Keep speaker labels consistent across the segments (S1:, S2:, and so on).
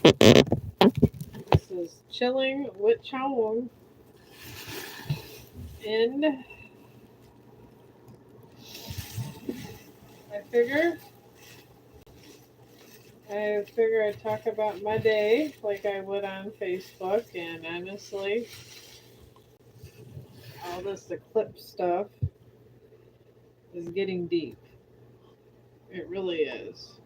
S1: This is Chilling with Chong. And I figure I'd talk about my day like I would on Facebook, and honestly, all this eclipse stuff is getting deep. It really is.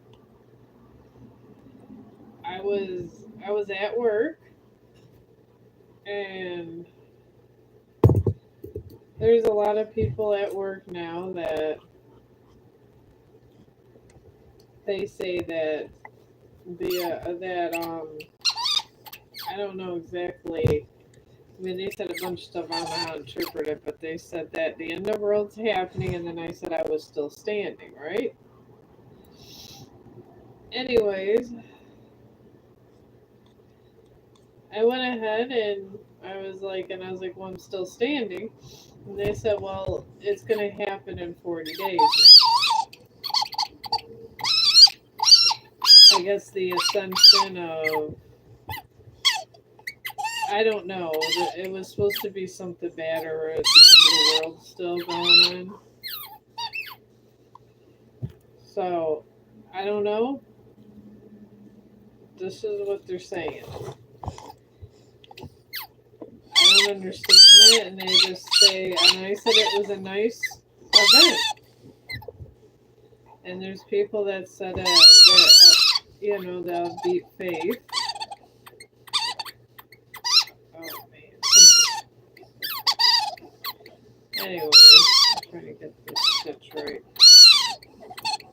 S1: I was at work, and there's a lot of people at work now that they say that I don't know exactly. I mean, they said a bunch of stuff. I don't know how to interpret it, but they said that the end of the world's happening, and then I said I was still standing, right? Anyways, I went ahead and I was like, well, I'm still standing. And they said, well, it's going to happen in 40 days. I guess the ascension of, I don't know, it was supposed to be something bad or the end of the world still going on. So, I don't know. This is what they're saying. I don't understand it, and they just say, and I said it was a nice event. And there's people that said they'll beat faith. Oh man. Anyway, I'm trying to get this stitch right.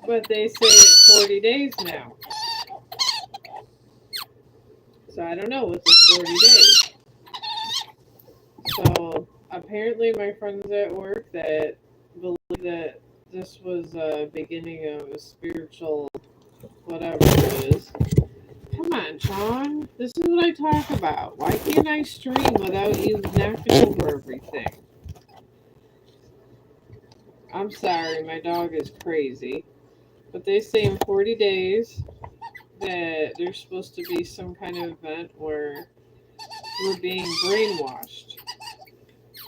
S1: But they say it's 40 days now. So I don't know what's the 40 days. So apparently my friends at work that believe that this was a beginning of a spiritual whatever it is. Come on, Chong. This is what I talk about. Why can't I stream without you knocking over everything? I'm sorry, my dog is crazy. But they say in 40 days that there's supposed to be some kind of event where we're being brainwashed.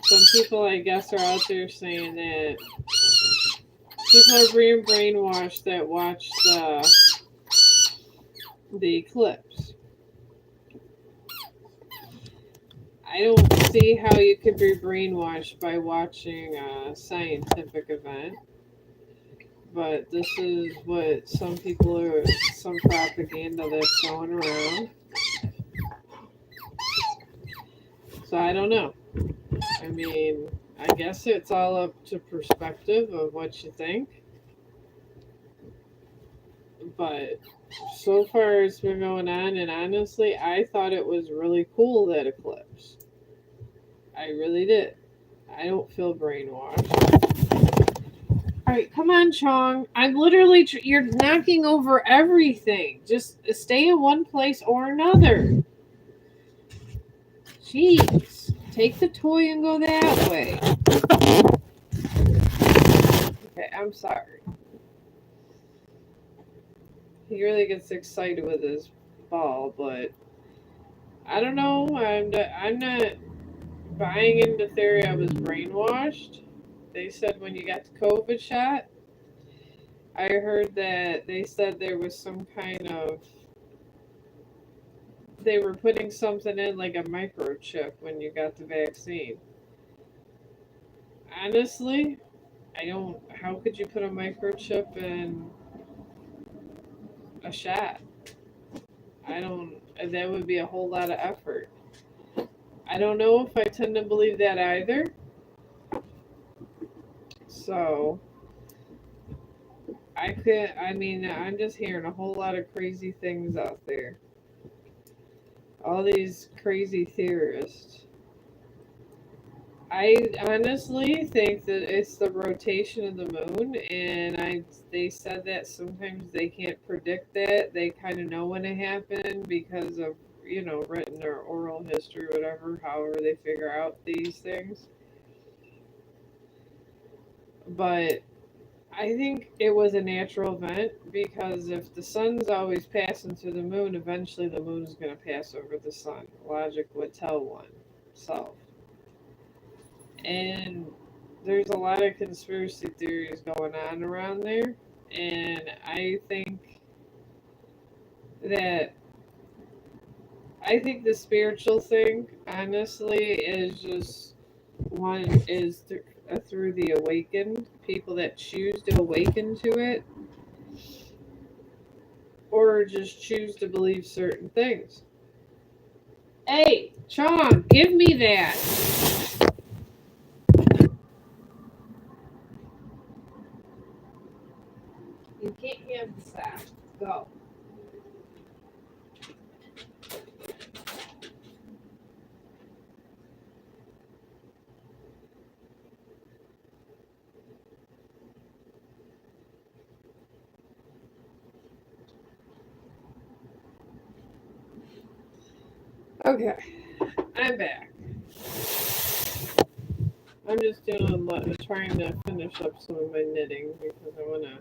S1: Some people, I guess, are out there saying that people are being brainwashed that watch the eclipse. I don't see how you could be brainwashed by watching a scientific event, but this is what some propaganda that's going around. So I don't know. I mean, I guess it's all up to perspective of what you think, but so far it's been going on, and honestly, I thought it was really cool that eclipse. I really did. I don't feel brainwashed. All right, come on, Chong. I'm literally you're knocking over everything. Just stay in one place or another. Jeez, take the toy and go that way. Okay, I'm sorry. He really gets excited with his ball, but I don't know. I'm not buying into theory I was brainwashed. They said when you got the COVID shot, I heard that they said there was some kind of they were putting something in like a microchip when you got the vaccine. Honestly, I don't. How could you put a microchip in a shot? I don't. That would be a whole lot of effort. I don't know if I tend to believe that either. So I could. I mean, I'm just hearing a whole lot of crazy things out there. All these crazy theorists. I honestly think that it's the rotation of the moon, and they said that sometimes they can't predict that. They kind of know when it happened because of written or oral history, whatever. However, they figure out these things. But I think it was a natural event because if the sun's always passing through the moon, eventually the moon's going to pass over the sun. Logic would tell one self. And there's a lot of conspiracy theories going on around there. And I think that the spiritual thing, honestly, is just one is through the awakened people that choose to awaken to it, or just choose to believe certain things. Hey, Chong, give me that. You can't have the sack. Go. Okay, I'm back. I'm just trying to finish up some of my knitting because I want to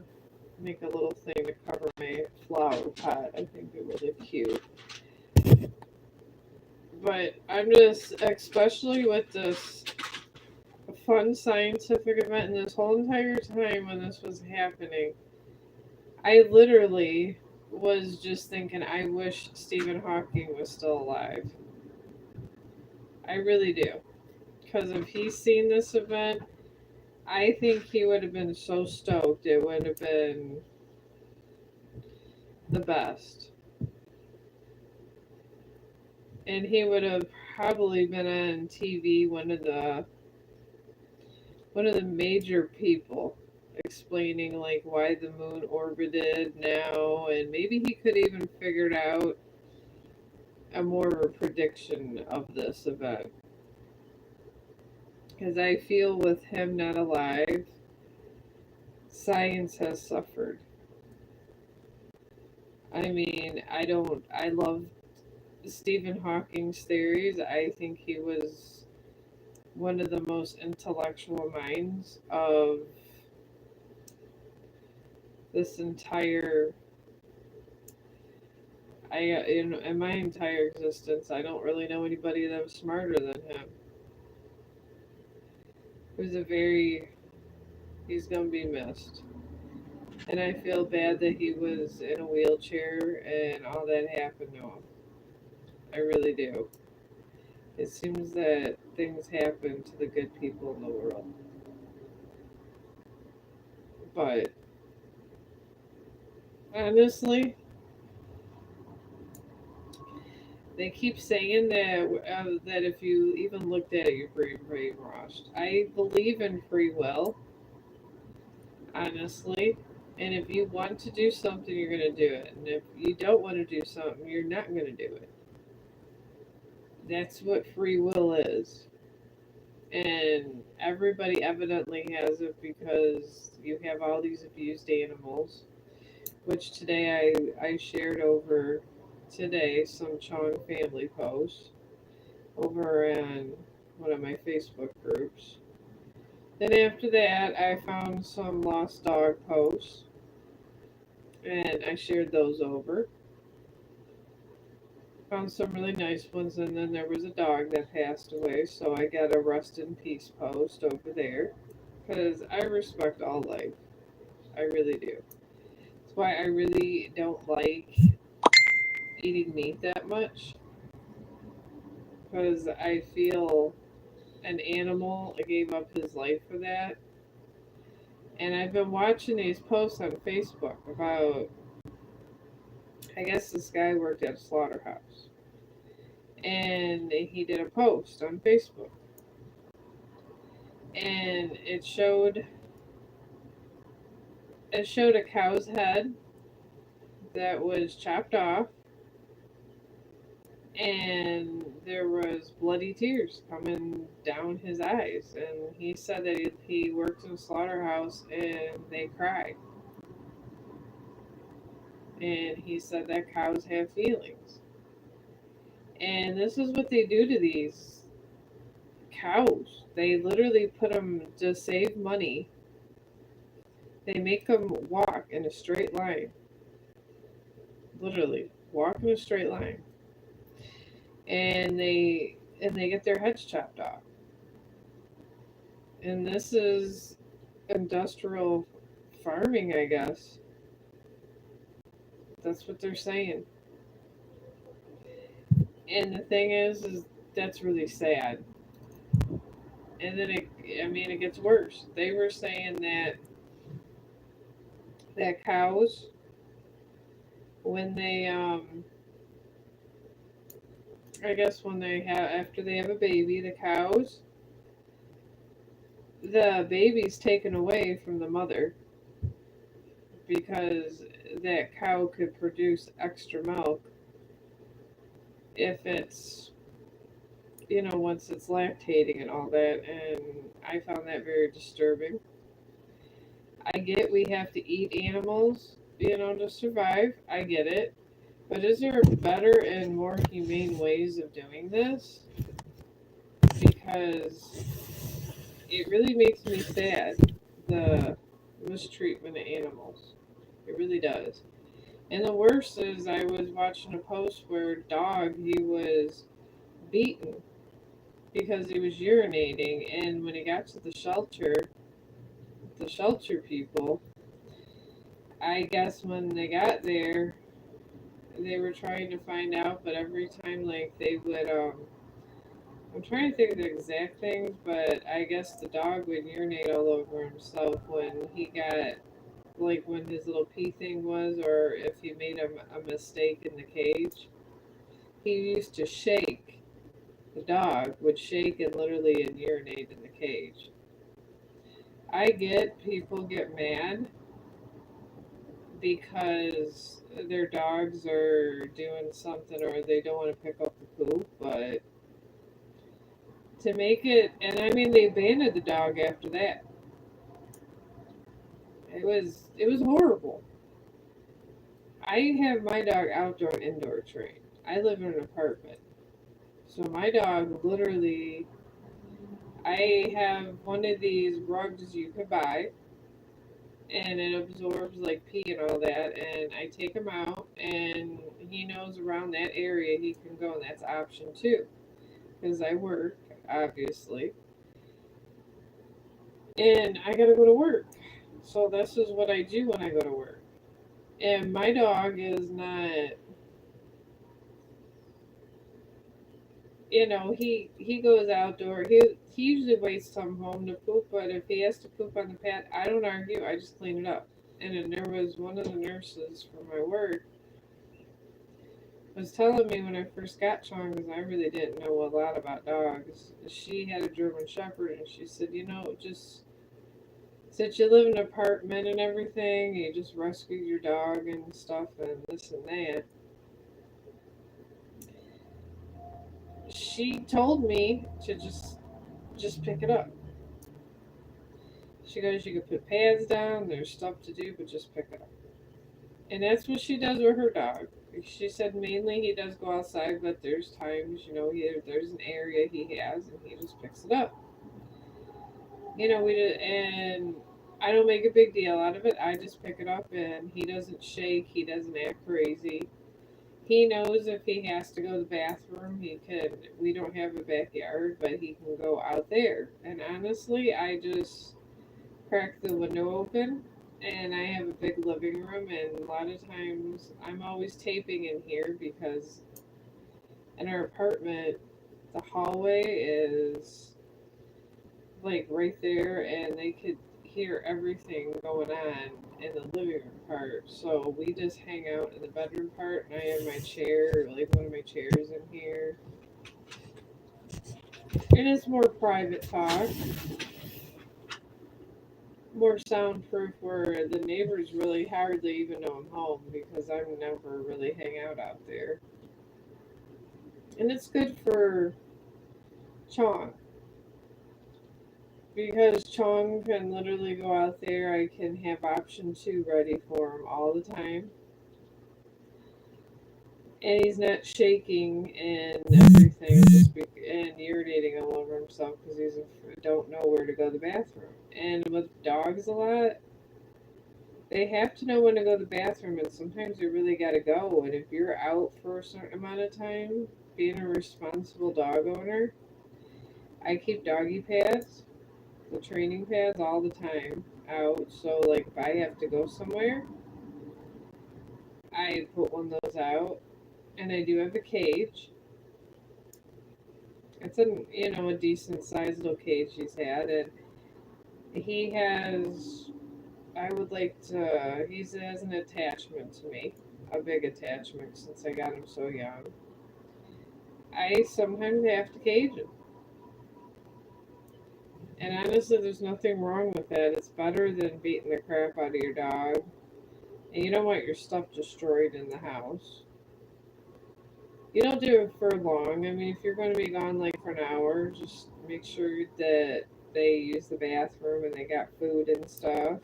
S1: make a little thing to cover my flower pot. I think they're really cute. But I'm just, especially with this fun scientific event and this whole entire time when this was happening, I literally was just thinking, I wish Stephen Hawking was still alive. I really do. Because if he's seen this event, I think he would have been so stoked. It would have been the best. And he would have probably been on TV, one of the major people explaining like why the moon orbited now, and maybe he could even figured out a more of a prediction of this event. Because I feel with him not alive, science has suffered. I mean, I love Stephen Hawking's theories. I think he was one of the most intellectual minds of this entire in my entire existence. I don't really know anybody that was smarter than him. It was a very He's gonna be missed. And I feel bad that he was in a wheelchair and all that happened to him. I really do. It seems that things happen to the good people in the world. But honestly, they keep saying that if you even looked at it, you're brainwashed. I believe in free will, honestly. And if you want to do something, you're going to do it. And if you don't want to do something, you're not going to do it. That's what free will is. And everybody evidently has it because you have all these abused animals, which today I shared over today some Chong family posts over on one of my Facebook groups. Then after that, I found some lost dog posts and I shared those over. Found some really nice ones, and then there was a dog that passed away, so I got a rest in peace post over there because I respect all life. I really do. That's why I really don't like eating meat that much because I feel an animal gave up his life for that. And I've been watching these posts on Facebook about, I guess this guy worked at a slaughterhouse. And he did a post on Facebook. And it showed a cow's head that was chopped off, and there was bloody tears coming down his eyes. And he said that he worked in a slaughterhouse and they cried. And he said that cows have feelings. And this is what they do to these cows. They literally put them to save money. They make them walk in a straight line, literally walk in a straight line, and they get their heads chopped off. And this is industrial farming, I guess. That's what they're saying. And the thing is that's really sad. And then it gets worse. They were saying that cows, when they I guess when they have after they have a baby, the baby's taken away from the mother because that cow could produce extra milk if it's once it's lactating and all that. And I found that very disturbing. I get we have to eat animals, to survive. I get it. But is there better and more humane ways of doing this? Because it really makes me sad, the mistreatment of animals. It really does. And the worst is, I was watching a post where a dog, he was beaten because he was urinating, and when he got to the shelter people, I guess when they got there, they were trying to find out, but every time, like, they would, I'm trying to think of the exact things, but I guess the dog would urinate all over himself when he got, like, when his little pee thing was, or if he made a mistake in the cage. He used to shake. The dog would shake and literally and urinate in the cage. I get people get mad because their dogs are doing something or they don't want to pick up the poop, but to make it, and I mean, they abandoned the dog after that. It was horrible. I have my dog outdoor and indoor trained. I live in an apartment, so my dog literally. I have one of these rugs you could buy, and it absorbs like pee and all that. And I take him out, and he knows around that area he can go, and that's option two because I work obviously, and I gotta go to work. So this is what I do when I go to work. And my dog is not, he goes outdoor. He usually waits till I'm home to poop, but if he has to poop on the pad, I don't argue. I just clean it up. And then there was one of the nurses from my work was telling me when I first got Chong, because I really didn't know a lot about dogs. She had a German Shepherd, and she said, just since you live in an apartment and everything, you just rescue your dog and stuff and this and that. She told me to just pick it up. She goes, you can put pads down, there's stuff to do, but just pick it up. And that's what she does with her dog. She said mainly he does go outside, but there's times, there's an area he has, and he just picks it up. We did, and I don't make a big deal out of it. I just pick it up, and he doesn't shake, he doesn't act crazy. He knows if he has to go to the bathroom, he can. We don't have a backyard, but he can go out there. And honestly, I just crack the window open, and I have a big living room, and a lot of times I'm always taping in here because in our apartment the hallway is like right there, and they could hear everything going on in the living room part. So we just hang out in the bedroom part, and I have my chair, like one of my chairs in here, and it's more private talk, more soundproof, where the neighbors really hardly even know I'm home because I'm never really hang out there. And it's good for Chong because Chong can literally go out there. I can have option two ready for him all the time, and he's not shaking and everything, and urinating all over himself because don't know where to go to the bathroom. And with dogs a lot, They have to know when to go to the bathroom, and sometimes you really got to go. And if you're out for a certain amount of time, being a responsible dog owner, I keep doggy pads, the training pads, all the time out. So, like, if I have to go somewhere, I put one of those out. And I do have a cage. It's a decent sized little cage he's had, and he has. I would like to. He has an attachment to me, a big attachment since I got him so young. I sometimes have to cage him, and honestly, there's nothing wrong with that. It's better than beating the crap out of your dog, and you don't want your stuff destroyed in the house. You don't do it for long. I mean, if you're going to be gone like for an hour, just make sure that they use the bathroom and they got food and stuff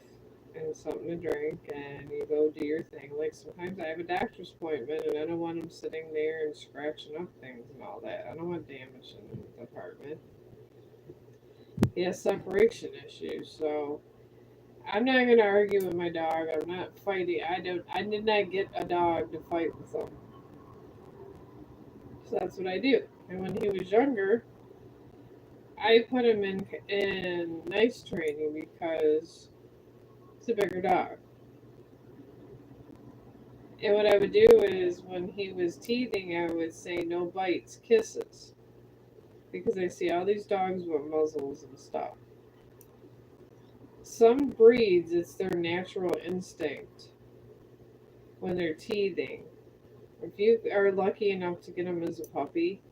S1: and something to drink, and you go do your thing. Like sometimes I have a doctor's appointment and I don't want them sitting there and scratching up things and all that. I don't want damage in the apartment. He has separation issues, so I'm not going to argue with my dog. I'm not fighting. I did not get a dog to fight with him. So that's what I do. And when he was younger, I put him in nice training because it's a bigger dog. And what I would do is when he was teething, I would say no bites, kisses, because I see all these dogs with muzzles and stuff. Some breeds, it's their natural instinct when they're teething. If you are lucky enough to get them as a puppy,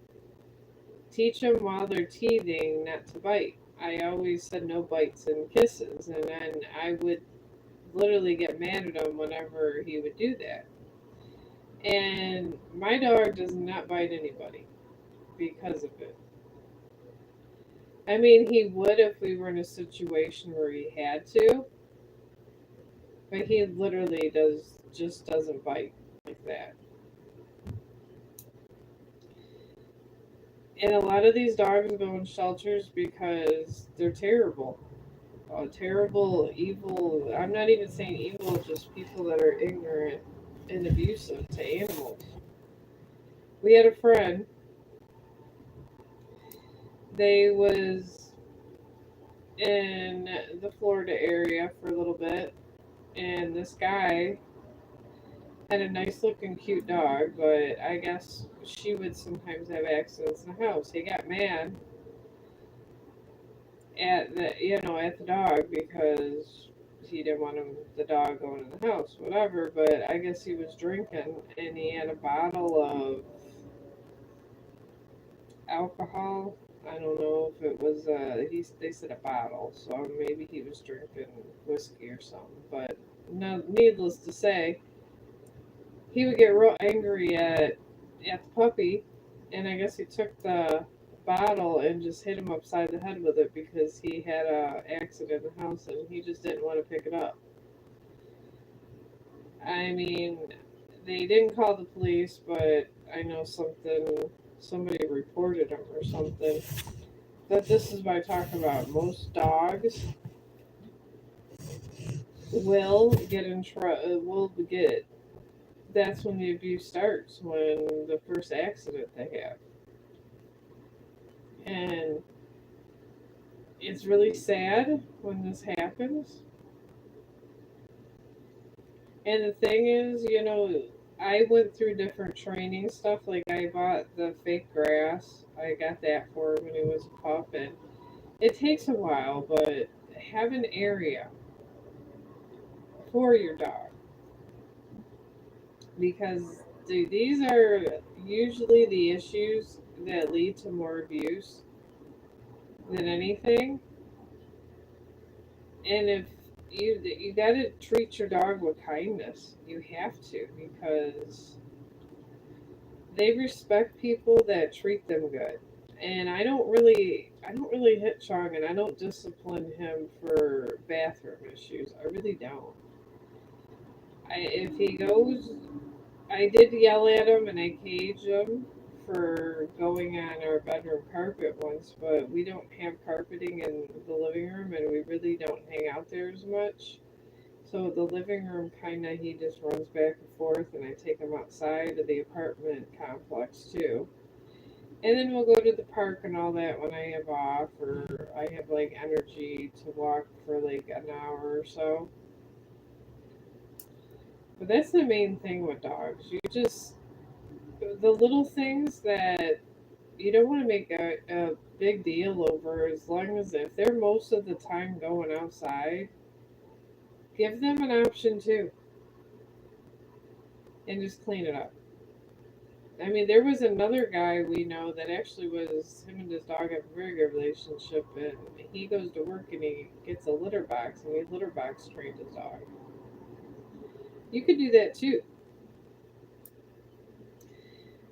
S1: teach them while they're teething not to bite. I always said no bites and kisses, and then I would literally get mad at him whenever he would do that. And my dog does not bite anybody because of it. I mean, he would if we were in a situation where he had to, but he literally just doesn't bite like that. And a lot of these dogs go in shelters because they're terrible. Terrible, evil. I'm not even saying evil, just people that are ignorant and abusive to animals. We had a friend, they was in the Florida area for a little bit, and this guy had a nice looking cute dog, but I guess she would sometimes have accidents in the house. He got mad at the dog because he didn't want the dog going in the house, whatever. But I guess he was drinking and he had a bottle of alcohol. I don't know if it was they said a bottle, so maybe he was drinking whiskey or something. But no, needless to say, he would get real angry at the puppy, and I guess he took the bottle and just hit him upside the head with it because he had a accident in the house and he just didn't want to pick it up. I mean, they didn't call the police, but I know somebody reported him or something. But this is what I talk about. Most dogs will get in trouble. Will get. That's when the abuse starts. When the first accident they have, and it's really sad when this happens. And the thing is, I went through different training stuff. Like I bought the fake grass. I got that for him when he was a pup, and it takes a while, but have an area for your dog because dude, these are usually the issues that lead to more abuse than anything. And if you got to treat your dog with kindness, you have to because they respect people that treat them good. And I don't really hit Chong, and I don't discipline him for bathroom issues. I really don't. If he goes, I did yell at him and I caged him for going on our bedroom carpet once, but we don't have carpeting in the living room, and we really don't hang out there as much. So the living room kind of, he just runs back and forth, and I take him outside of the apartment complex too. And then we'll go to the park and all that when I have off, or I have like energy to walk for like an hour or so. But that's the main thing with dogs. You just, the little things that you don't want to make a big deal over, as long as if they're most of the time going outside, give them an option too, and just clean it up. I mean, there was another guy we know that actually was, him and his dog have a very good relationship, and he goes to work and he gets a litter box, and he litter box trained his dog. You could do that too.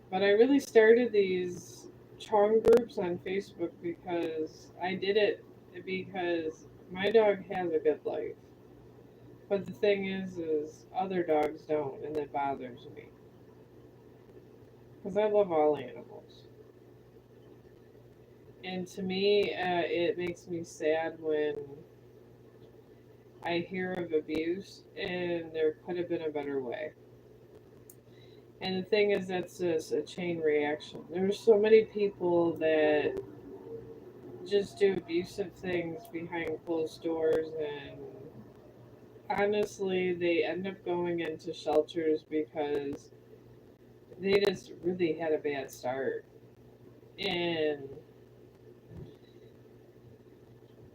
S1: But I really started these Chong groups on Facebook because I did it because my dog has a good life. But the thing is other dogs don't, and that bothers me because I love all animals. And to me, it makes me sad when I hear of abuse, and there could have been a better way. And the thing is, that's just a chain reaction. There's so many people that just do abusive things behind closed doors, and honestly, they end up going into shelters because they just really had a bad start. And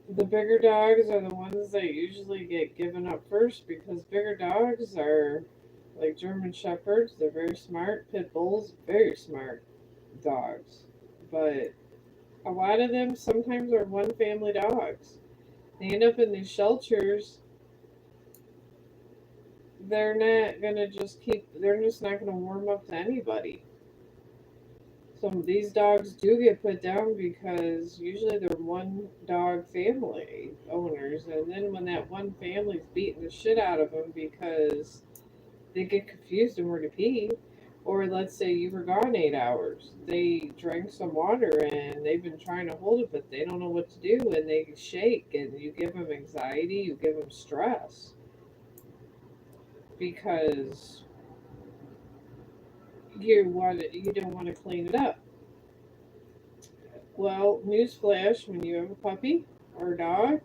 S1: the bigger dogs are the ones that usually get given up first because bigger dogs are like German Shepherds, they're very smart. Pit Bulls, very smart dogs. But a lot of them sometimes are one family dogs. They end up in these shelters. They're not gonna just keep, they're just not gonna warm up to anybody. Some of these dogs do get put down because usually they're one dog family owners, and then when that one family's beating the shit out of them because they get confused and where to pee, or let's say you were gone 8 hours, they drank some water and they've been trying to hold it, but they don't know what to do, and they shake, and you give them anxiety, you give them stress because you don't want to clean it up. Well, newsflash: when you have a puppy or a dog,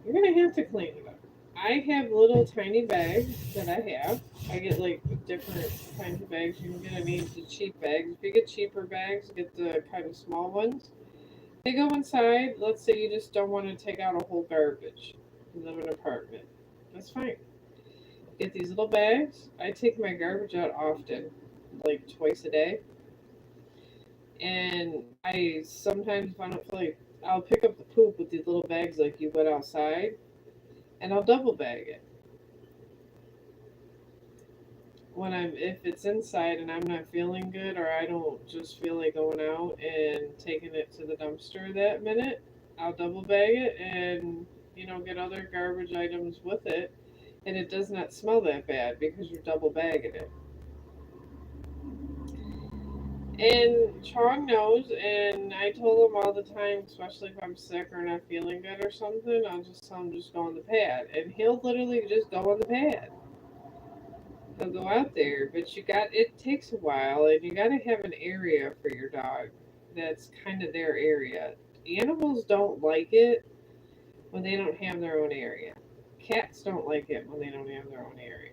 S1: you're gonna have to clean it up. I have little tiny bags that I have. I get like different kinds of bags. You can get any of the cheap bags. If you get cheaper bags, get the kind of small ones. They go inside. Let's say you just don't want to take out a whole garbage. You live in an apartment. That's fine. Get these little bags. I take my garbage out often, like twice a day. And I sometimes, if I don't feel like, I'll pick up the poop with these little bags like you would outside, and I'll double bag it. When I'm, if it's inside and I'm not feeling good, or I don't just feel like going out and taking it to the dumpster that minute, I'll double bag it and get other garbage items with it, and it does not smell that bad because you're double bagging it. And Chong knows, and I told him all the time, especially if I'm sick or not feeling good or something, I'll just tell him just go on the pad, and he'll literally just go on the pad. He'll go out there, but it takes a while, and you got to have an area for your dog that's kind of their area. Animals don't like it when they don't have their own area. Cats don't like it when they don't have their own area.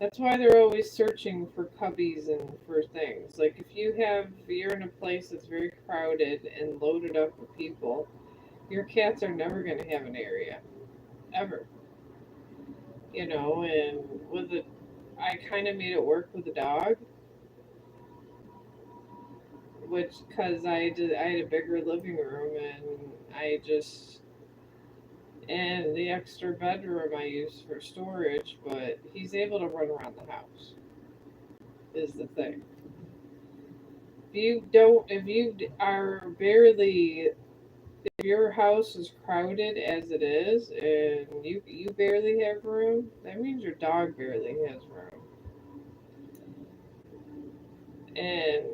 S1: That's why they're always searching for cubbies and for things. Like if you're in a place that's very crowded and loaded up with people, your cats are never going to have an area ever. And with it, I kind of made it work with the dog, which because I had a bigger living room, and I just and the extra bedroom I use for storage, but he's able to run around the house. Is the thing. If you are barely, if your house is crowded as it is, and you barely have room, that means your dog barely has room. And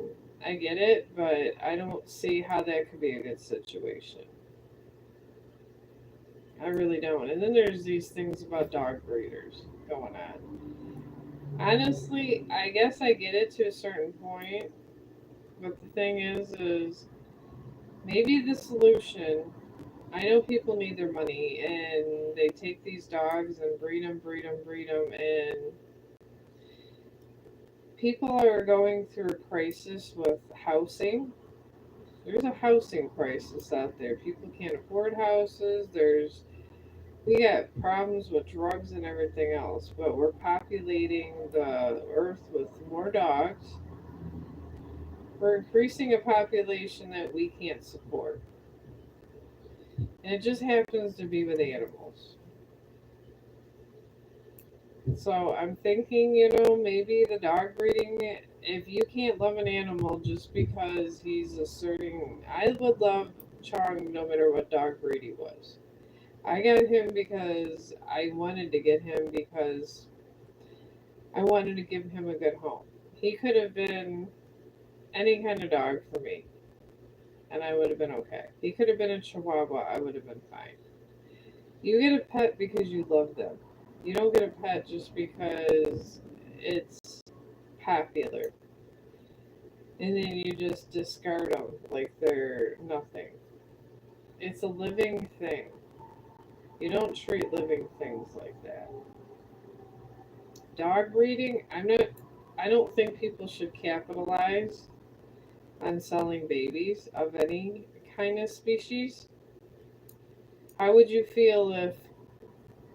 S1: I get it, but I don't see how that could be a good situation. I really don't. And then there's these things about dog breeders going on. Honestly, I guess I get it to a certain point, but the thing is maybe the solution. I know people need their money, and they take these dogs and breed them, and people are going through a crisis with housing. There's a housing crisis out there. People can't afford houses. We got problems with drugs and everything else, but we're populating the earth with more dogs. We're increasing a population that we can't support. And it just happens to be with animals. So I'm thinking, maybe the dog breeding, if you can't love an animal just because he's asserting, I would love Chong no matter what dog breed he was. I got him because I wanted to get him because I wanted to give him a good home. He could have been any kind of dog for me, and I would have been okay. He could have been a Chihuahua, I would have been fine. You get a pet because you love them. You don't get a pet just because it's popular. And then you just discard them like they're nothing. It's a living thing. You don't treat living things like that. Dog breeding, I don't think people should capitalize on selling babies of any kind of species. How would you feel if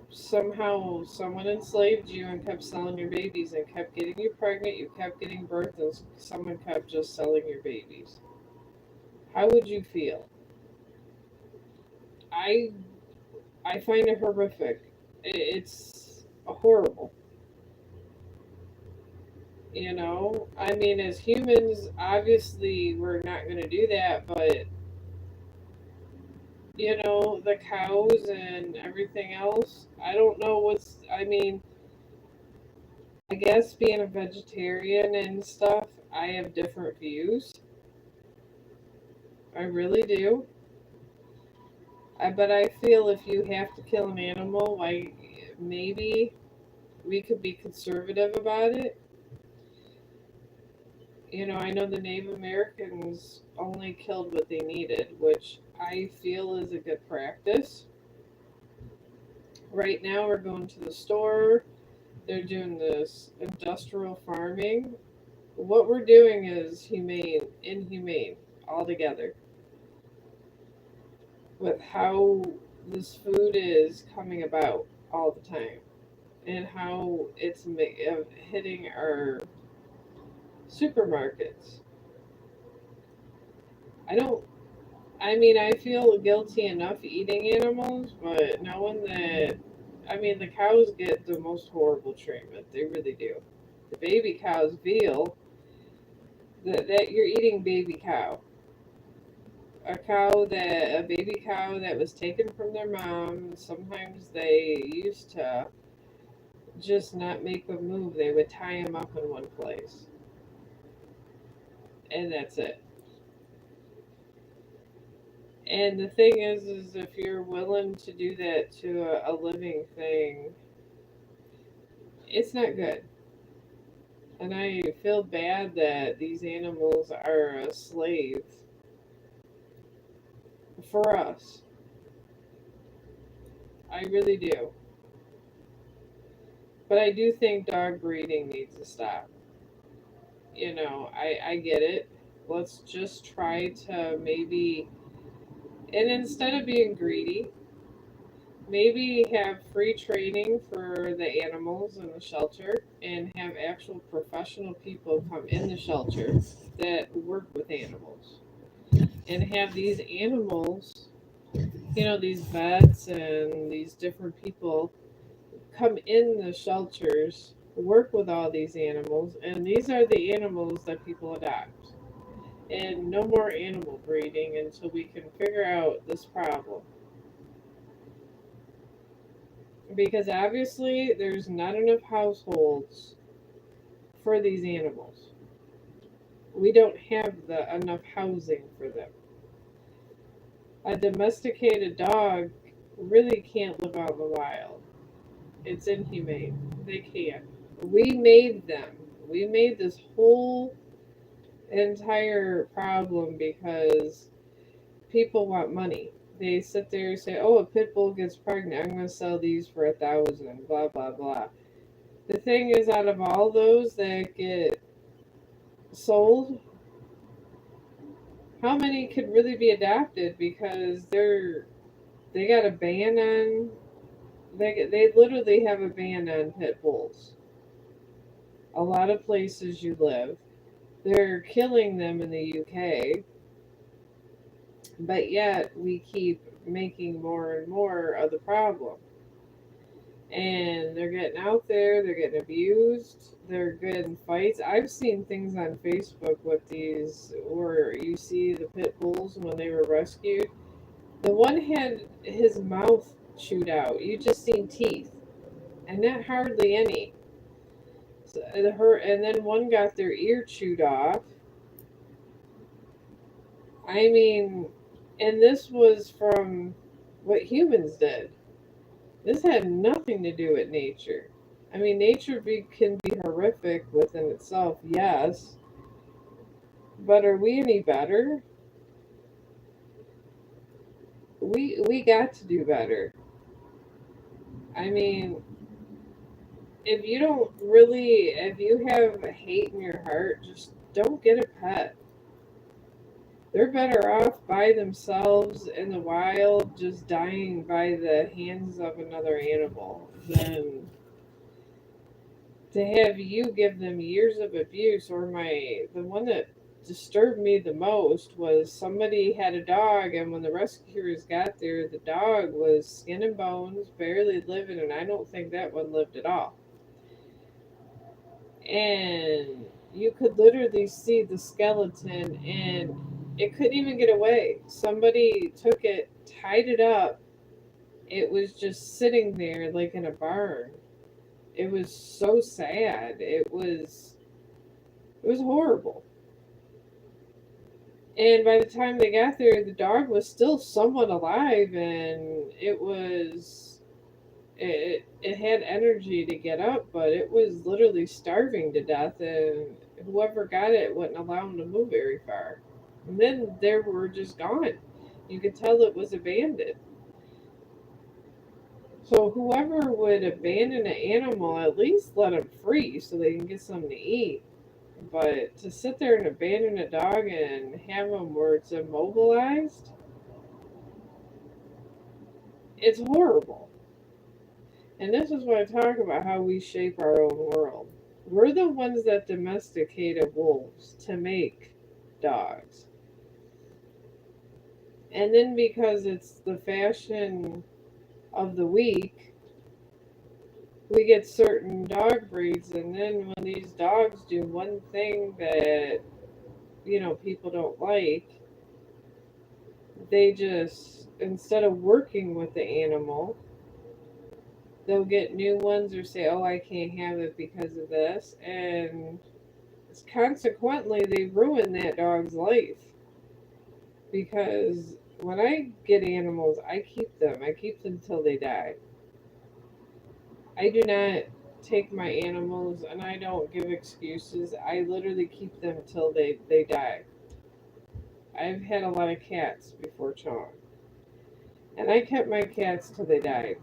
S1: somehow someone enslaved you and kept selling your babies and kept getting you pregnant, you kept getting birth, and someone kept just selling your babies? How would you feel? I I find it horrific. It's horrible. I mean, as humans, obviously we're not going to do that, but the cows and everything else. I don't know I mean, I guess being a vegetarian and stuff, I have different views. I really do. But I feel if you have to kill an animal, like maybe we could be conservative about it. I know the Native Americans only killed what they needed, which I feel is a good practice. Right now, we're going to the store. They're doing this industrial farming. What we're doing is inhumane altogether with how this food is coming about all the time and how it's hitting our supermarkets. I don't, I mean, I feel guilty enough eating animals, but knowing that, I mean, the cows get the most horrible treatment. They really do. The baby cows, veal, that you're eating baby cow. A baby cow that was taken from their mom. Sometimes they used to just not make them move. They would tie them up in one place, and that's it. And the thing is if you're willing to do that to a living thing, it's not good. And I feel bad that these animals are a slave for us. I really do. But I do think dog breeding needs to stop. I get it. Let's just try to maybe, and instead of being greedy, maybe have free training for the animals in the shelter and have actual professional people come in the shelter that work with animals and have these animals, these vets and these different people come in the shelters, work with all these animals, and these are the animals that people adopt. And no more animal breeding until we can figure out this problem. Because obviously, there's not enough households for these animals. We don't have enough housing for them. A domesticated dog, really can't live out in the wild. It's inhumane. They can't. We made them. We made this whole entire problem because people want money. They sit there and say, "Oh, a pit bull gets pregnant. I'm going to sell these for 1,000." Blah blah blah. The thing is, out of all those that get sold, how many could really be adopted because they got a ban on they literally have a ban on pit bulls. A lot of places you live, they're killing them in the UK, but yet we keep making more and more of the problem. And they're getting out there, they're getting abused, they're getting fights. I've seen things on Facebook with these where you see the pit bulls when they were rescued. The one had his mouth chewed out. You just seen teeth, and not hardly any. So, and then one got their ear chewed off. I mean, and this was from what humans did. This had nothing to do with nature. I mean, can be horrific within itself, yes, but are we any better? We got to do better. I mean, if you have hate in your heart, just don't get a pet. They're better off by themselves in the wild, just dying by the hands of another animal, than to have you give them years of abuse. Or the one that disturbed me the most was somebody had a dog, and when the rescuers got there, the dog was skin and bones, barely living, and I don't think that one lived at all. And you could literally see the skeleton, and it couldn't even get away. Somebody took it, tied it up. It was just sitting there like in a barn. It was so sad. It was horrible. And by the time they got there, the dog was still somewhat alive, and it had energy to get up, but it was literally starving to death, and whoever got it wouldn't allow him to move very far. And then they were just gone. You could tell it was abandoned. So whoever would abandon an animal, at least let them free so they can get something to eat. But to sit there and abandon a dog and have them where it's immobilized, it's horrible. And this is what I talk about, how we shape our own world. We're the ones that domesticated wolves to make dogs. And then because it's the fashion of the week, we get certain dog breeds. And then when these dogs do one thing that, people don't like, they just, instead of working with the animal, they'll get new ones or say, "Oh, I can't have it because of this." And consequently, they ruin that dog's life. Because when I get animals, I keep them. I keep them till they die. I do not take my animals and I don't give excuses. I literally keep them till they die. I've had a lot of cats before Chong. And I kept my cats till they died.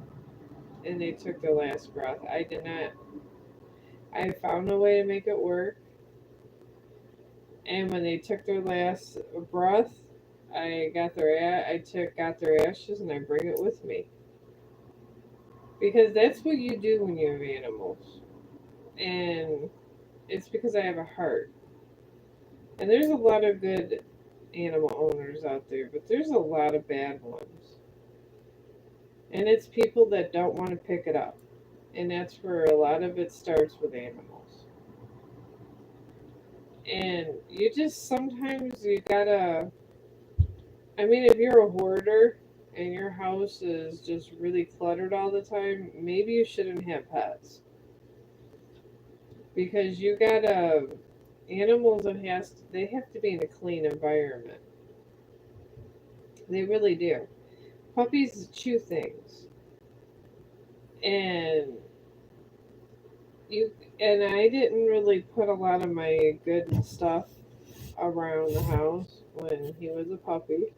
S1: And they took their last breath. I did not. I found a way to make it work. And when they took their last breath, got their ashes and I bring it with me. Because that's what you do when you have animals. And it's because I have a heart. And there's a lot of good animal owners out there, but there's a lot of bad ones. And it's people that don't want to pick it up. And that's where a lot of it starts with animals. And you just sometimes you gotta, I mean, if you're a hoarder and your house is just really cluttered all the time, maybe you shouldn't have pets. Because you gotta, animals they have to be in a clean environment. They really do. puppies chew things, and you and I didn't really put a lot of my good stuff around the house when he was a puppy.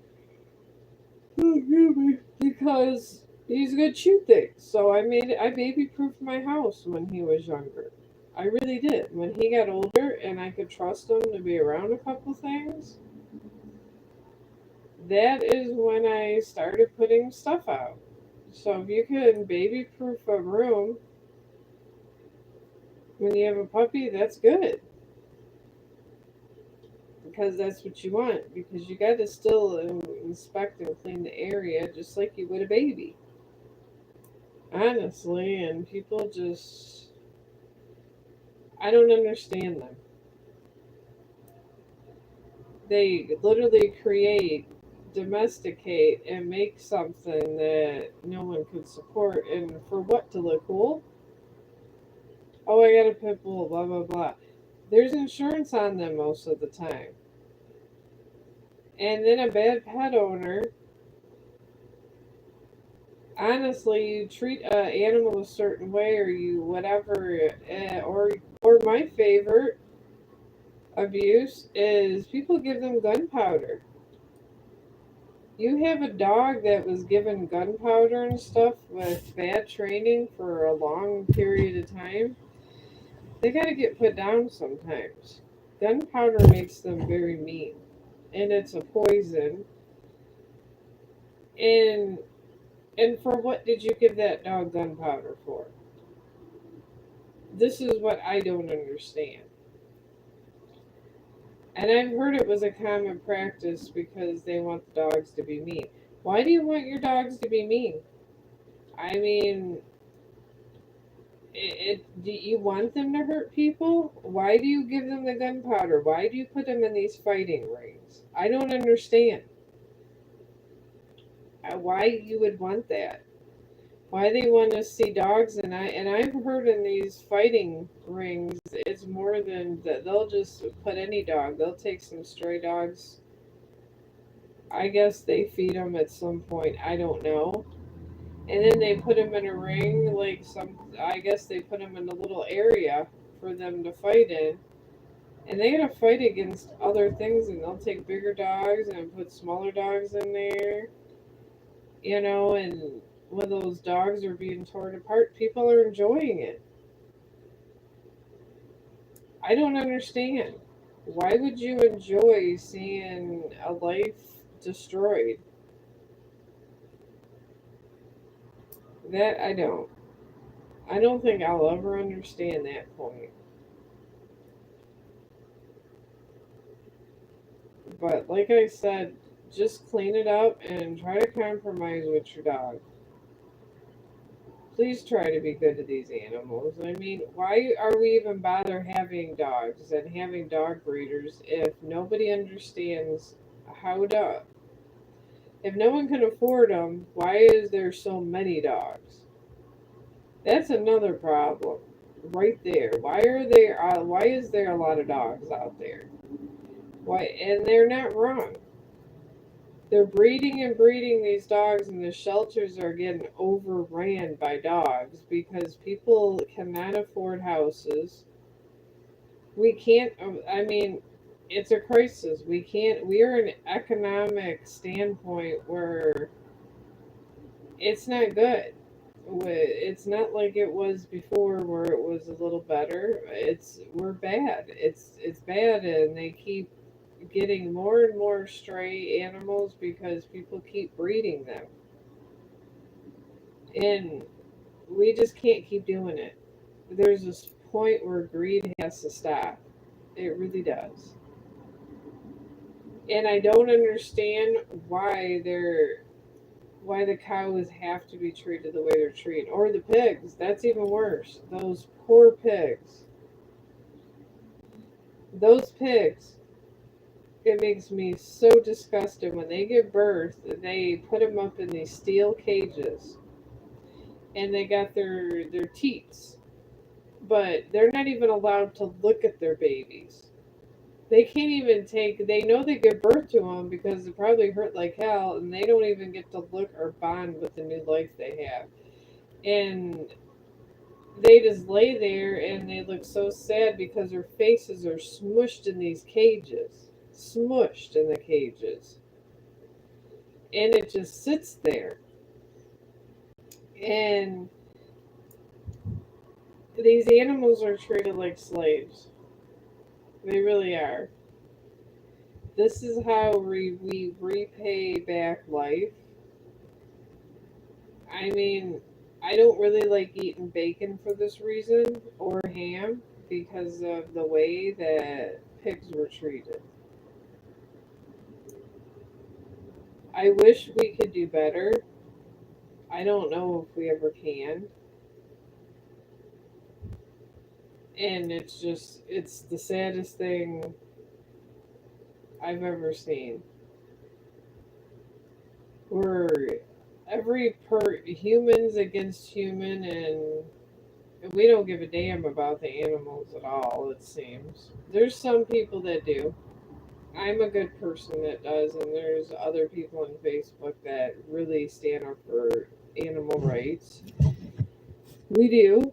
S1: Oh, excuse me. Because he's gonna chew things. So I baby proofed my house when he was younger. I really did. When he got older and I could trust him to be around a couple things, that is when I started putting stuff out. So if you can baby proof a room when you have a puppy, that's good. Because that's what you want. Because you got to still inspect and clean the area just like you would a baby. Honestly, and people just, I don't understand them. They literally create, domesticate, and make something that no one could support. And for what? To look cool? Oh, I got a pit bull, blah, blah, blah. There's insurance on them most of the time. And then a bad pet owner, honestly, you treat an animal a certain way, or you whatever, or my favorite abuse is people give them gunpowder. You have a dog that was given gunpowder and stuff with bad training for a long period of time. They gotta get put down sometimes. Gunpowder makes them very mean, and it's a poison. And and for what did you give that dog gunpowder for? This is what I don't understand. And I've heard it was a common practice because they want the dogs to be mean. Why do you want your dogs to be mean? I mean, do you want them to hurt people? Why do you give them the gunpowder? Why do you put them in these fighting rings? I don't understand why you would want that. Why they want to see dogs, and I've heard in these fighting rings, it's more than that. They'll just put any dog. They'll take some stray dogs. I guess they feed them at some point. I don't know. And then they put them in a ring, like some. I guess they put them in a little area for them to fight in. And they gotta fight against other things, and they'll take bigger dogs and put smaller dogs in there, and when those dogs are being torn apart, people are enjoying it. I don't understand. Why would you enjoy seeing a life destroyed? That I don't. I don't think I'll ever understand that point. But like I said, just clean it up and try to compromise with your dog. Please try to be good to these animals. I mean, why are we even bother having dogs and having dog breeders if nobody understands how to? If no one can afford them, why is there so many dogs? That's another problem, right there. Why is there a lot of dogs out there? Why? And they're not wrong. They're breeding and breeding these dogs, and the shelters are getting overran by dogs because people cannot afford houses. We can't, I mean, it's a crisis. We can't, we are in an economic standpoint where it's not good. It's not like it was before where it was a little better. We're bad. It's bad, and they keep getting more and more stray animals because people keep breeding them. And we just can't keep doing it. There's this point where greed has to stop. It really does. And I don't understand why the cows have to be treated the way they're treated. Or the pigs. That's even worse. Those poor pigs. Those pigs. It makes me so disgusted when they give birth. They put them up in these steel cages, and they got their teats, but they're not even allowed to look at their babies. They can't even take, they know they give birth to them because it probably hurt like hell, and they don't even get to look or bond with the new life they have. And they just lay there and they look so sad because their faces are smushed in these cages. Smushed in the cages. And it just sits there. And these animals are treated like slaves. They really are. This is how we repay back life. I mean, I don't really like eating bacon for this reason, or ham, because of the way that pigs were treated. I wish we could do better. I don't know if we ever can. And it's just, it's the saddest thing I've ever seen. We're humans against human, and we don't give a damn about the animals at all, it seems. There's some people that do. I'm a good person that does, and there's other people on Facebook that really stand up for animal rights. We do,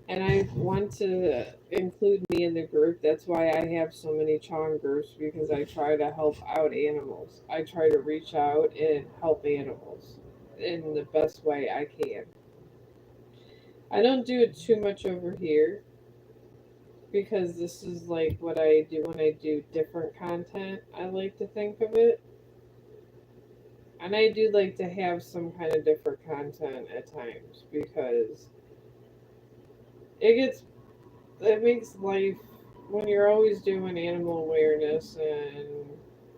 S1: and I want to include me in the group. That's why I have so many Chong groups, because I try to help out animals. I try to reach out and help animals in the best way I can. I don't do it too much over here because this is like what I do when I do different content. I like to think of it. And I do like to have some kind of different content at times because it gets it makes life, when you're always doing animal awareness and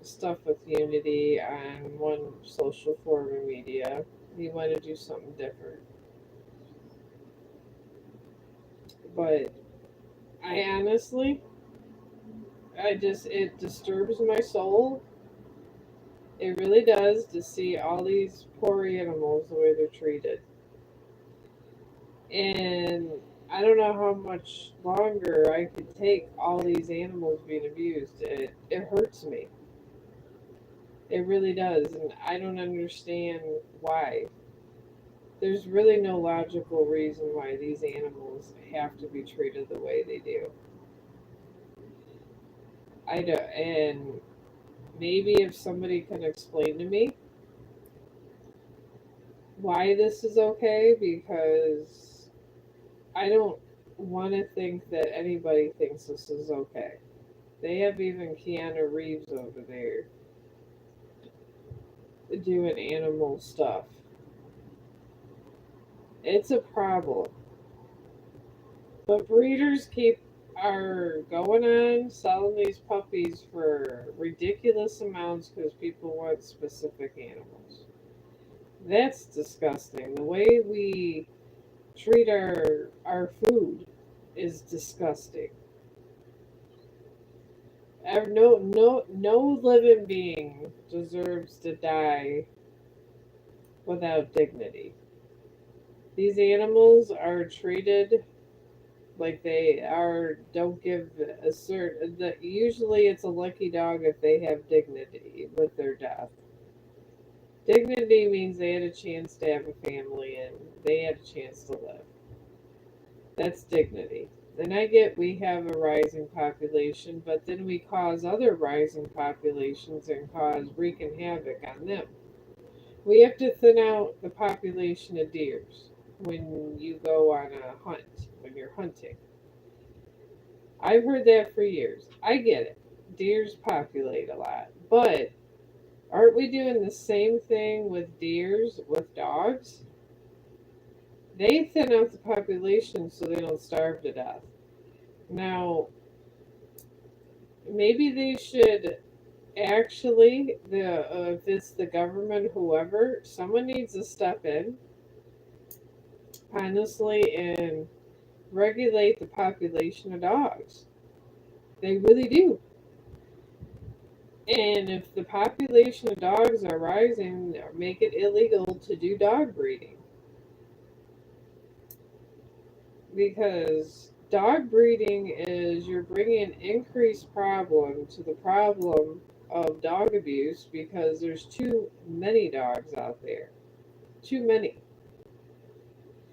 S1: stuff with unity on one social form of media, you want to do something different. But I honestly, it disturbs my soul. It really does, to see all these poor animals the way they're treated. And I don't know how much longer I could take all these animals being abused. It hurts me. It really does, and I don't understand why. There's really no logical reason why these animals have to be treated the way they do. I don't, and maybe if somebody can explain to me why this is okay, because I don't want to think that anybody thinks this is okay. They have even Keanu Reeves over there doing animal stuff. It's a problem. But breeders keep are going on selling these puppies for ridiculous amounts because people want specific animals. That's disgusting. The way we treat our food is disgusting. No living being deserves to die without dignity. These animals are treated like they are, don't give a certain that usually it's a lucky dog if they have dignity with their death. Dignity means they had a chance to have a family and they had a chance to live. That's dignity. And I get we have a rising population, but then we cause other rising populations and cause wreaking havoc on them. We have to thin out the population of deers when you go on a hunt, when you're hunting. I've heard that for years. I get it. Deers populate a lot. But aren't we doing the same thing with deers with dogs? They thin out the population so they don't starve to death. Now, maybe they should actually, if it's the government, whoever, someone needs to step in, honestly, and regulate the population of dogs. They really do. And if the population of dogs are rising, make it illegal to do dog breeding. Because Dog breeding is you're bringing increased problem to the problem of dog abuse because there's too many dogs out there. Too many.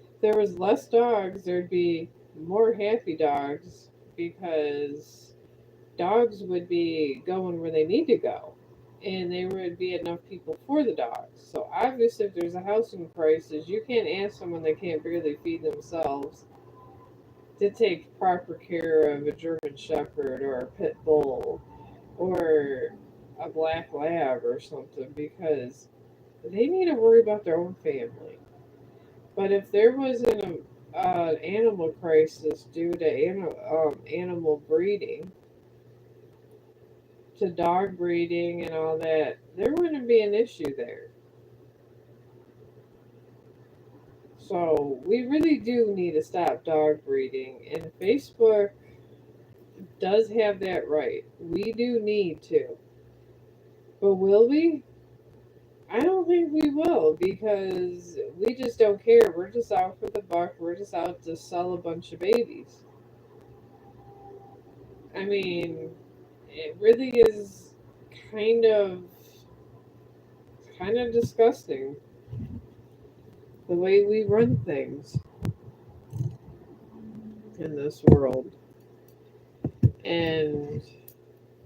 S1: If there was less dogs, there'd be more happy dogs because dogs would be going where they need to go and there would be enough people for the dogs. So obviously if there's a housing crisis, you can't ask someone that can't barely feed themselves to take proper care of a German Shepherd or a Pit Bull or a Black Lab or something because they need to worry about their own family. But if there was an animal crisis due to animal breeding, to dog breeding and all that, there wouldn't be an issue there. So we really do need to stop dog breeding, and Facebook does have that right. We do need to. But will we? I don't think we will because we just don't care. We're just out for the buck. We're just out to sell a bunch of babies. I mean, it really is kind of kind of disgusting the way we run things in this world. And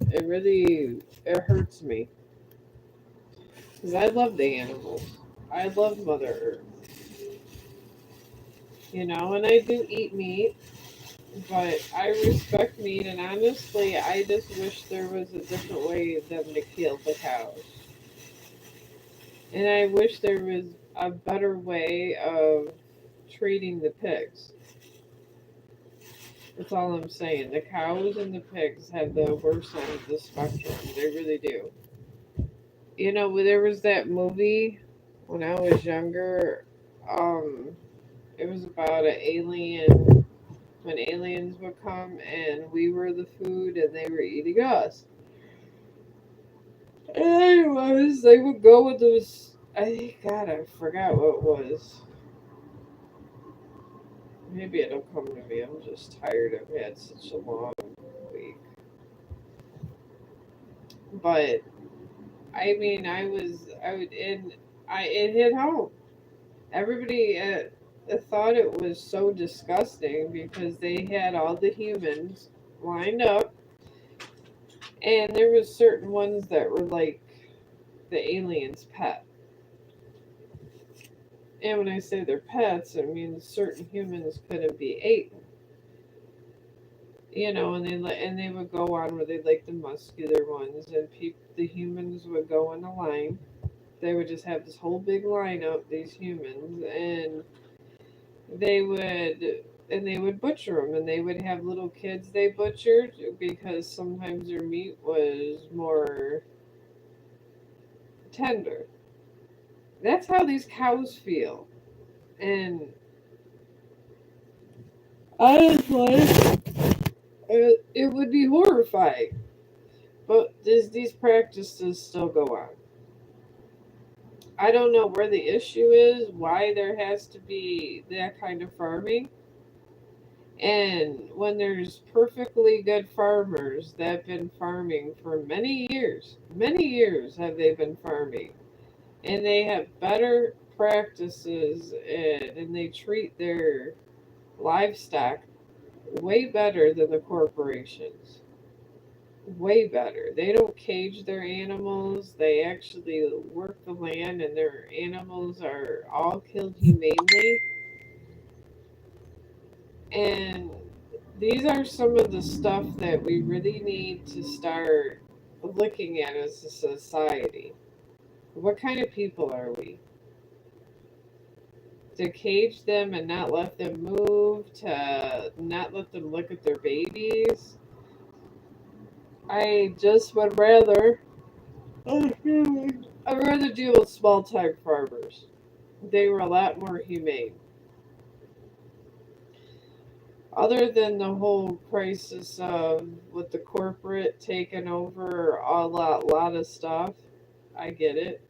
S1: it hurts me because I love the animals. I love Mother Earth, and I do eat meat, but I respect meat, and honestly, I just wish there was a different way than to kill the cows. And I wish there was a better way of treating the pigs. That's all I'm saying. The cows and the pigs have the worst end of the spectrum. They really do. There was that movie when I was younger. Um, it was about an alien when aliens would come and we were the food and they were eating us. And anyways, they would go with those. God, I forgot what it was. Maybe it'll come to me. I'm just tired. I've had such a long week. But I mean, I would, and it hit home. Everybody thought it was so disgusting because they had all the humans lined up, and there was certain ones that were like the aliens' pet. And when I say they're pets, I mean certain humans couldn't be eaten. And they would go on where they like the muscular ones, and the humans would go in a line. They would just have this whole big lineup, these humans, they would they would butcher them, and they would have little kids they butchered because sometimes their meat was more tender. That's how these cows feel, and honestly, it would be horrifying. But these practices still go on. I don't know where the issue is, why there has to be that kind of farming. And when there's perfectly good farmers that have been farming for many years have they been farming, and they have better practices and they treat their livestock way better than the corporations. Way better. They don't cage their animals. They actually work the land, and their animals are all killed humanely. And these are some of the stuff that we really need to start looking at as a society. What kind of people are we? To cage them and not let them move, to not let them look at their babies. I just would rather I'd rather deal with small time farmers. They were a lot more humane. Other than the whole crisis of with the corporate taking over lot of stuff, I get it.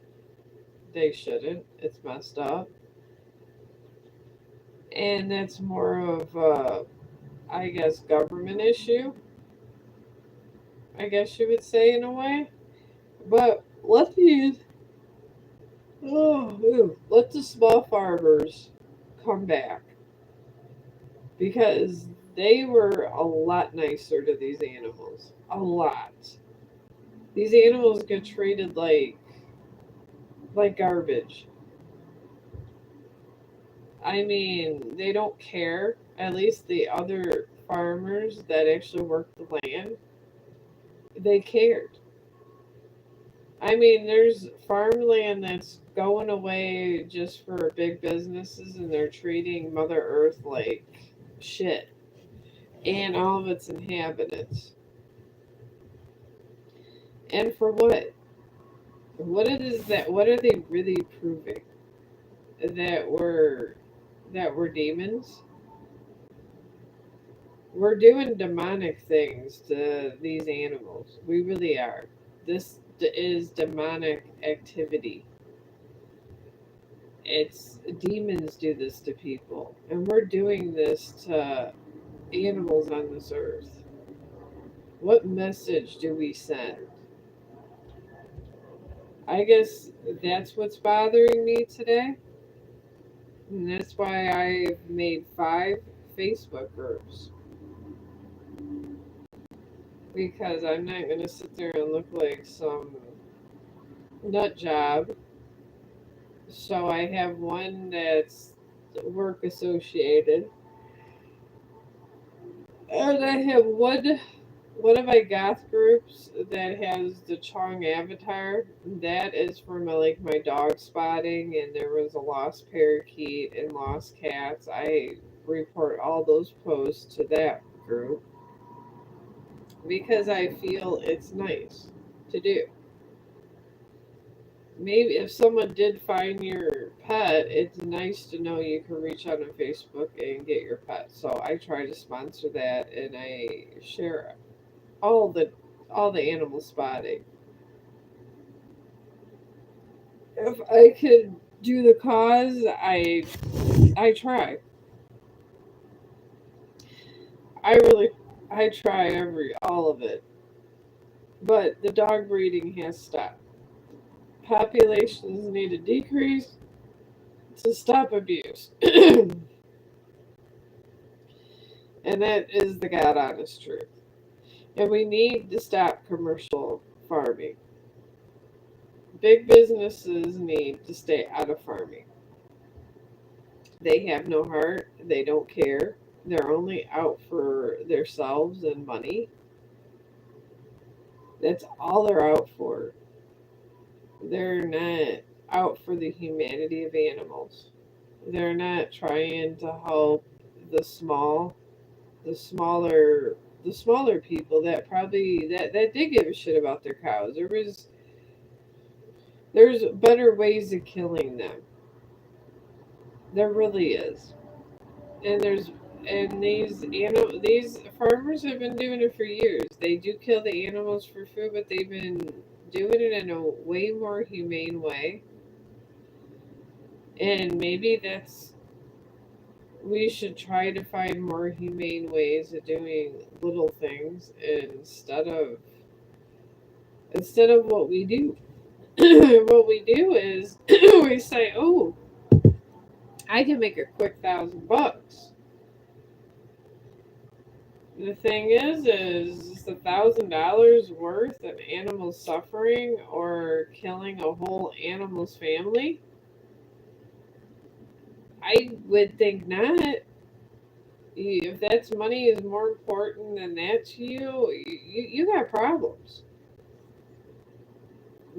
S1: They shouldn't. It's messed up, and that's more of I guess, government issue, I guess you would say, in a way. But let the small farmers come back, because they were a lot nicer to these animals. A lot. These animals get treated like garbage. I mean, they don't care. At least the other farmers that actually work the land, they cared. I mean, there's farmland that's going away just for big businesses, and they're treating Mother Earth like shit and all of its inhabitants. And for what? What it is that? What are they really proving? That we're demons? We're doing demonic things to these animals. We really are. This is demonic activity. It's demons do this to people, and we're doing this to animals on this earth. What message do we send? I guess that's what's bothering me today. And that's why I've made 5 Facebook groups. Because I'm not going to sit there and look like some nut job. So I have one that's work associated. And I have one of my goth groups that has the Chong avatar. That is for my dog spotting, and there was a lost parakeet and lost cats. I report all those posts to that group because I feel it's nice to do. Maybe if someone did find your pet, it's nice to know you can reach out on Facebook and get your pet. So I try to sponsor that, and I share all the all the animal spotting. If I could do the cause, I try. I really I try every all of it. But the dog breeding has stopped. Populations need to decrease to stop abuse. And that is the God honest truth. And we need to stop commercial farming. Big businesses need to stay out of farming. They have no heart, they don't care. They're only out for themselves and money. That's all they're out for. They're not out for the humanity of animals. They're not trying to help the small, the smaller, the smaller people that probably that did give a shit about their cows. There's better ways of killing them. There really is. And these farmers have been doing it for years. They do kill the animals for food, but they've been doing it in a way more humane way. And maybe that's we should try to find more humane ways of doing little things instead of what we do. What we do is we say, "Oh, I can make a quick $1,000." The thing is $1,000 worth of animal suffering or killing a whole animal's family? I would think not. If that's money is more important than that to you, you got problems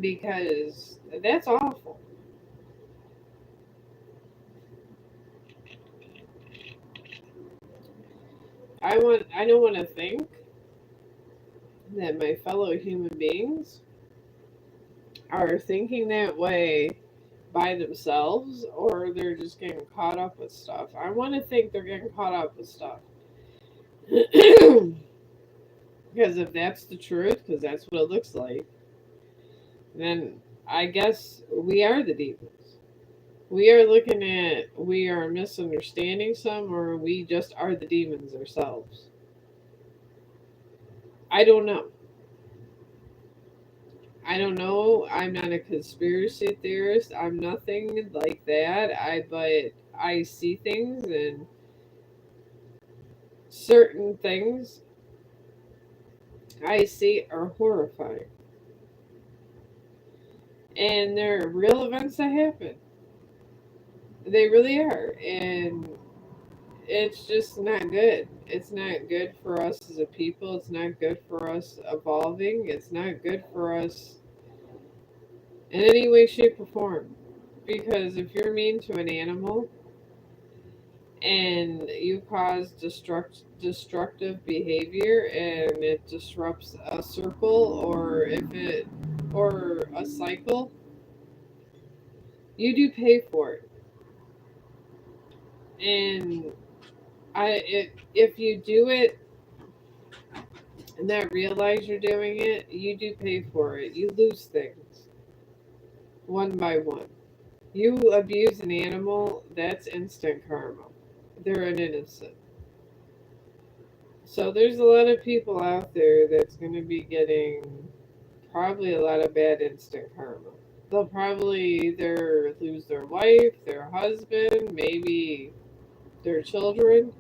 S1: because that's awful. I don't want to think that my fellow human beings are thinking that way by themselves or they're just getting caught up with stuff. I want to think they're getting caught up with stuff. Because if that's the truth, because that's what it looks like, then I guess we are the demons. We are misunderstanding some, or we just are the demons ourselves. I don't know. I don't know. I'm not a conspiracy theorist. I'm nothing like that. But I see things, and certain things I see are horrifying. And they're real events that happen. They really are. And it's just not good. It's not good for us as a people. It's not good for us evolving. It's not good for us in any way, shape, or form. Because if you're mean to an animal and you cause destructive behavior and it disrupts a circle or a cycle, you do pay for it. And if you do it and not realize you're doing it, you do pay for it. You lose things one by one. You abuse an animal, that's instant karma. They're an innocent. So there's a lot of people out there that's going to be getting probably a lot of bad instant karma. They'll probably either lose their wife, their husband, maybe their children.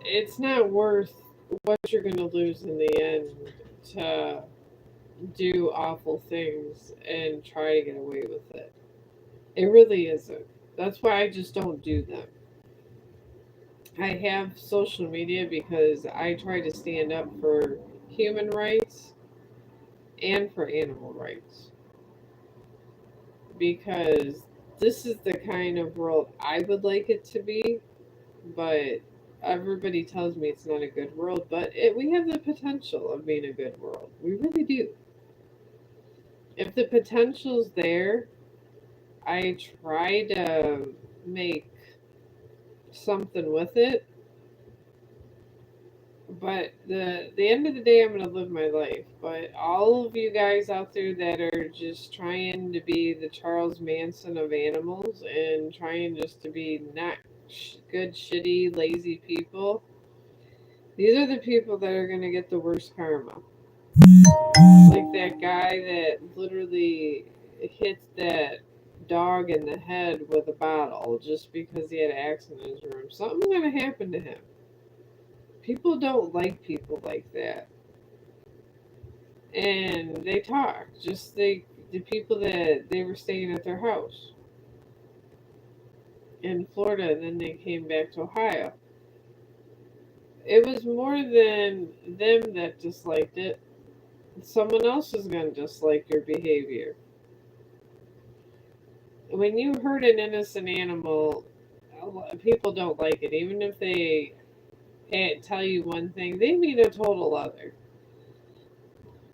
S1: It's not worth what you're going to lose in the end to do awful things and try to get away with it. It really isn't. That's why I just don't do them. I have social media because I try to stand up for human rights and for animal rights. Because this is the kind of world I would like it to be, but everybody tells me it's not a good world, but we have the potential of being a good world. We really do. If the potential's there, I try to make something with it. But the end of the day, I'm gonna live my life. But all of you guys out there that are just trying to be the Charles Manson of animals and trying just to be not good, shitty, lazy people, these are the people that are gonna get the worst karma. Like that guy that literally hit that dog in the head with a bottle just because he had an accident in his room. Something's gonna happen to him. People don't like people like that. And they talk. Just the people that they were staying at their house in Florida, and then they came back to Ohio. It was more than them that disliked it. Someone else is going to dislike your behavior. When you hurt an innocent animal, people don't like it. Even if they tell you one thing, they mean a total other.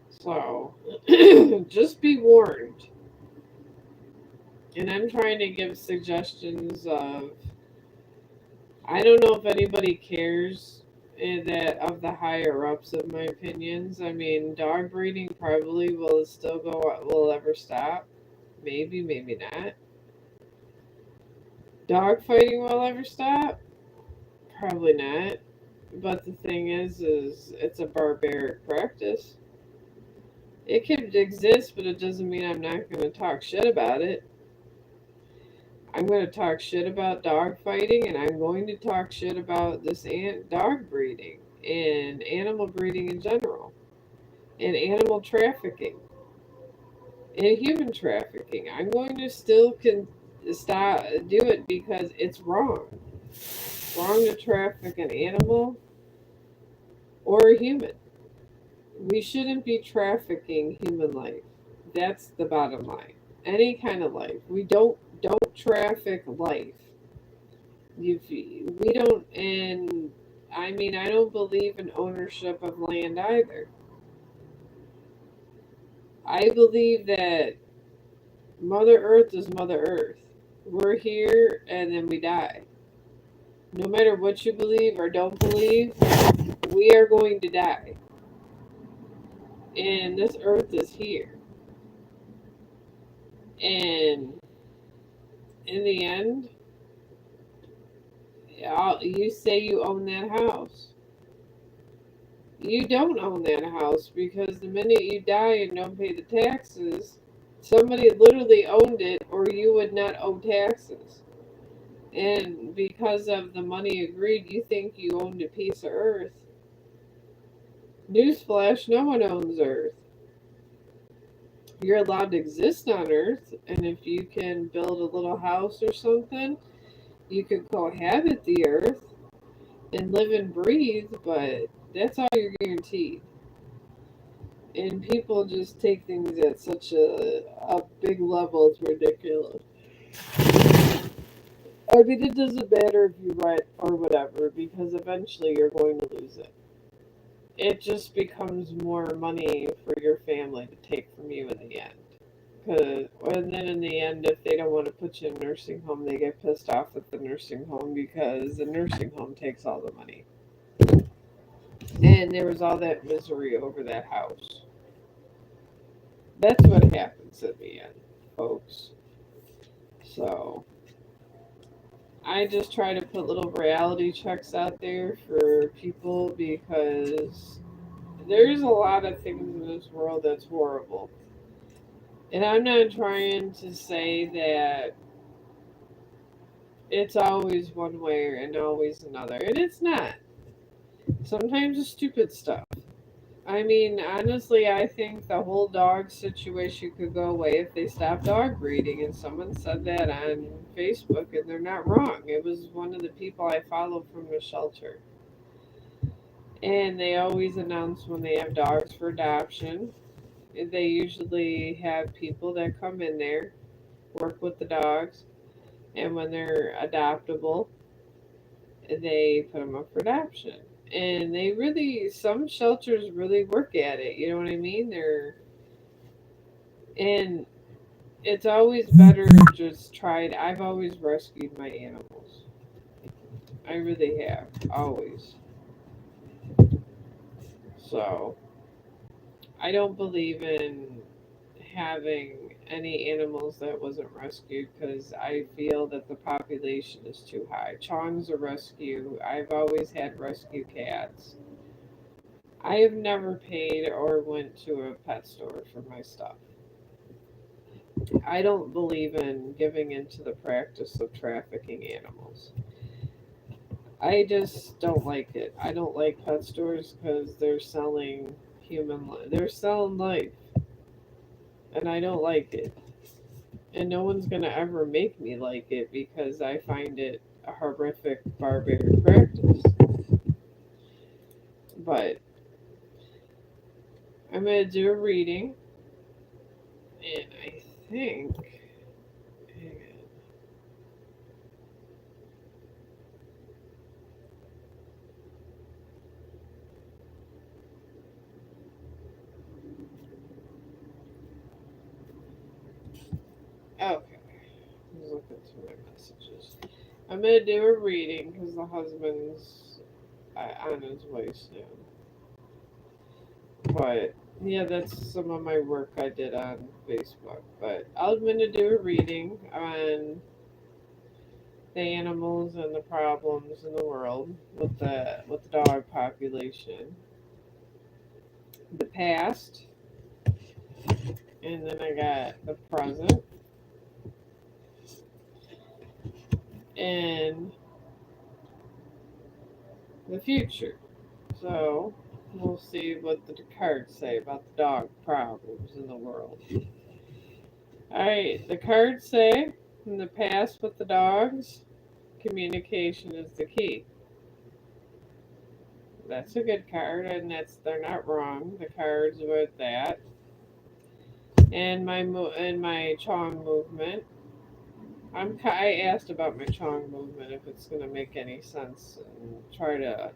S1: So just be warned. And I'm trying to give suggestions of I don't know if anybody cares that of the higher ups of my opinions. I mean, dog breeding probably will still go will ever stop. Maybe, maybe not. Dog fighting will ever stop? Probably not. But the thing is it's a barbaric practice. It could exist, but it doesn't mean I'm not going to talk shit about it. I'm going to talk shit about dog fighting, and I'm going to talk shit about this dog breeding and animal breeding in general, and animal trafficking and human trafficking. I'm going to still stop do it because it's wrong. It's wrong to traffic an animal or a human. We shouldn't be trafficking human life. That's the bottom line. Any kind of life. We don't traffic life. We don't, and I mean, I don't believe in ownership of land either. I believe that Mother Earth is Mother Earth. We're here and then we die. No matter what you believe or don't believe, we are going to die. And this earth is here. And in the end, you say you own that house. You don't own that house because the minute you die and don't pay the taxes, somebody literally owned it or you would not owe taxes. And because of the money agreed, you think you owned a piece of earth. Newsflash, no one owns earth. You're allowed to exist on earth, and if you can build a little house or something, you could cohabit the earth and live and breathe, but that's all you're guaranteed. And people just take things at such a big level, it's ridiculous. I mean, it doesn't matter if you rent or whatever, because eventually you're going to lose it. It just becomes more money for your family to take from you in the end. And then in the end, if they don't want to put you in a nursing home, they get pissed off at the nursing home because the nursing home takes all the money. And there was all that misery over that house. That's what happens in the end, folks. So I just try to put little reality checks out there for people because there's a lot of things in this world that's horrible. And I'm not trying to say that it's always one way and always another. And it's not. Sometimes it's stupid stuff. I mean, honestly, I think the whole dog situation could go away if they stopped dog breeding. And someone said that on Facebook, and they're not wrong. It was one of the people I follow from the shelter. And they always announce when they have dogs for adoption. They usually have people that come in there, work with the dogs, and when they're adoptable, they put them up for adoption. And they really, some shelters really work at it. You know what I mean? And it's always better just tried. I've always rescued my animals. I really have, always. So I don't believe in having any animals that wasn't rescued because I feel that the population is too high. Chong's a rescue. I've always had rescue cats. I have never paid or went to a pet store for my stuff. I don't believe in giving into the practice of trafficking animals. I just don't like it. I don't like pet stores because they're selling they're selling life, and I don't like it. And no one's gonna ever make me like it because I find it a horrific, barbaric practice. But I'm gonna do a reading, and I think. Hang on. Okay, I'm looking through my messages. I'm gonna do a reading because the husband's on his way soon. But yeah, that's some of my work I did on Facebook. But I'm gonna do a reading on the animals and the problems in the world with the dog population, the past, and then I got the present and the future. So we'll see what the cards say about the dog problems in the world. All right, the cards say in the past with the dogs, communication is the key. That's a good card, and they're not wrong. The cards with that, and my Chong movement. I asked about my Chong movement if it's going to make any sense and try to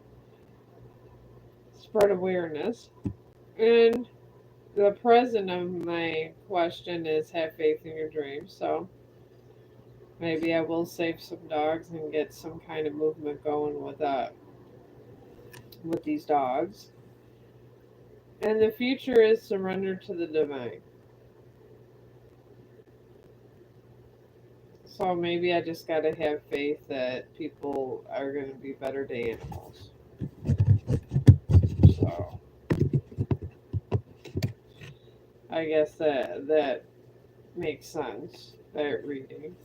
S1: spread awareness. And the present of my question is have faith in your dreams. So maybe I will save some dogs and get some kind of movement going with these dogs. And the future is surrender to the divine. So maybe I just gotta have faith that people are gonna be better to animals. So I guess that makes sense. That reading.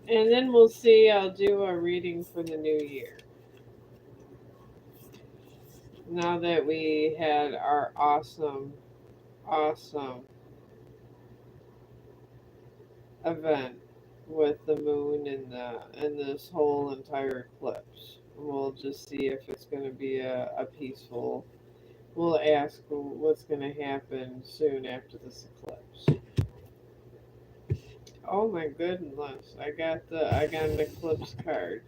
S1: And then we'll see. I'll do a reading for the new year. Now that we had our awesome event with the moon and this whole entire eclipse, we'll just see if it's going to be a peaceful. We'll ask what's going to happen soon after this eclipse. Oh my goodness! I got an eclipse card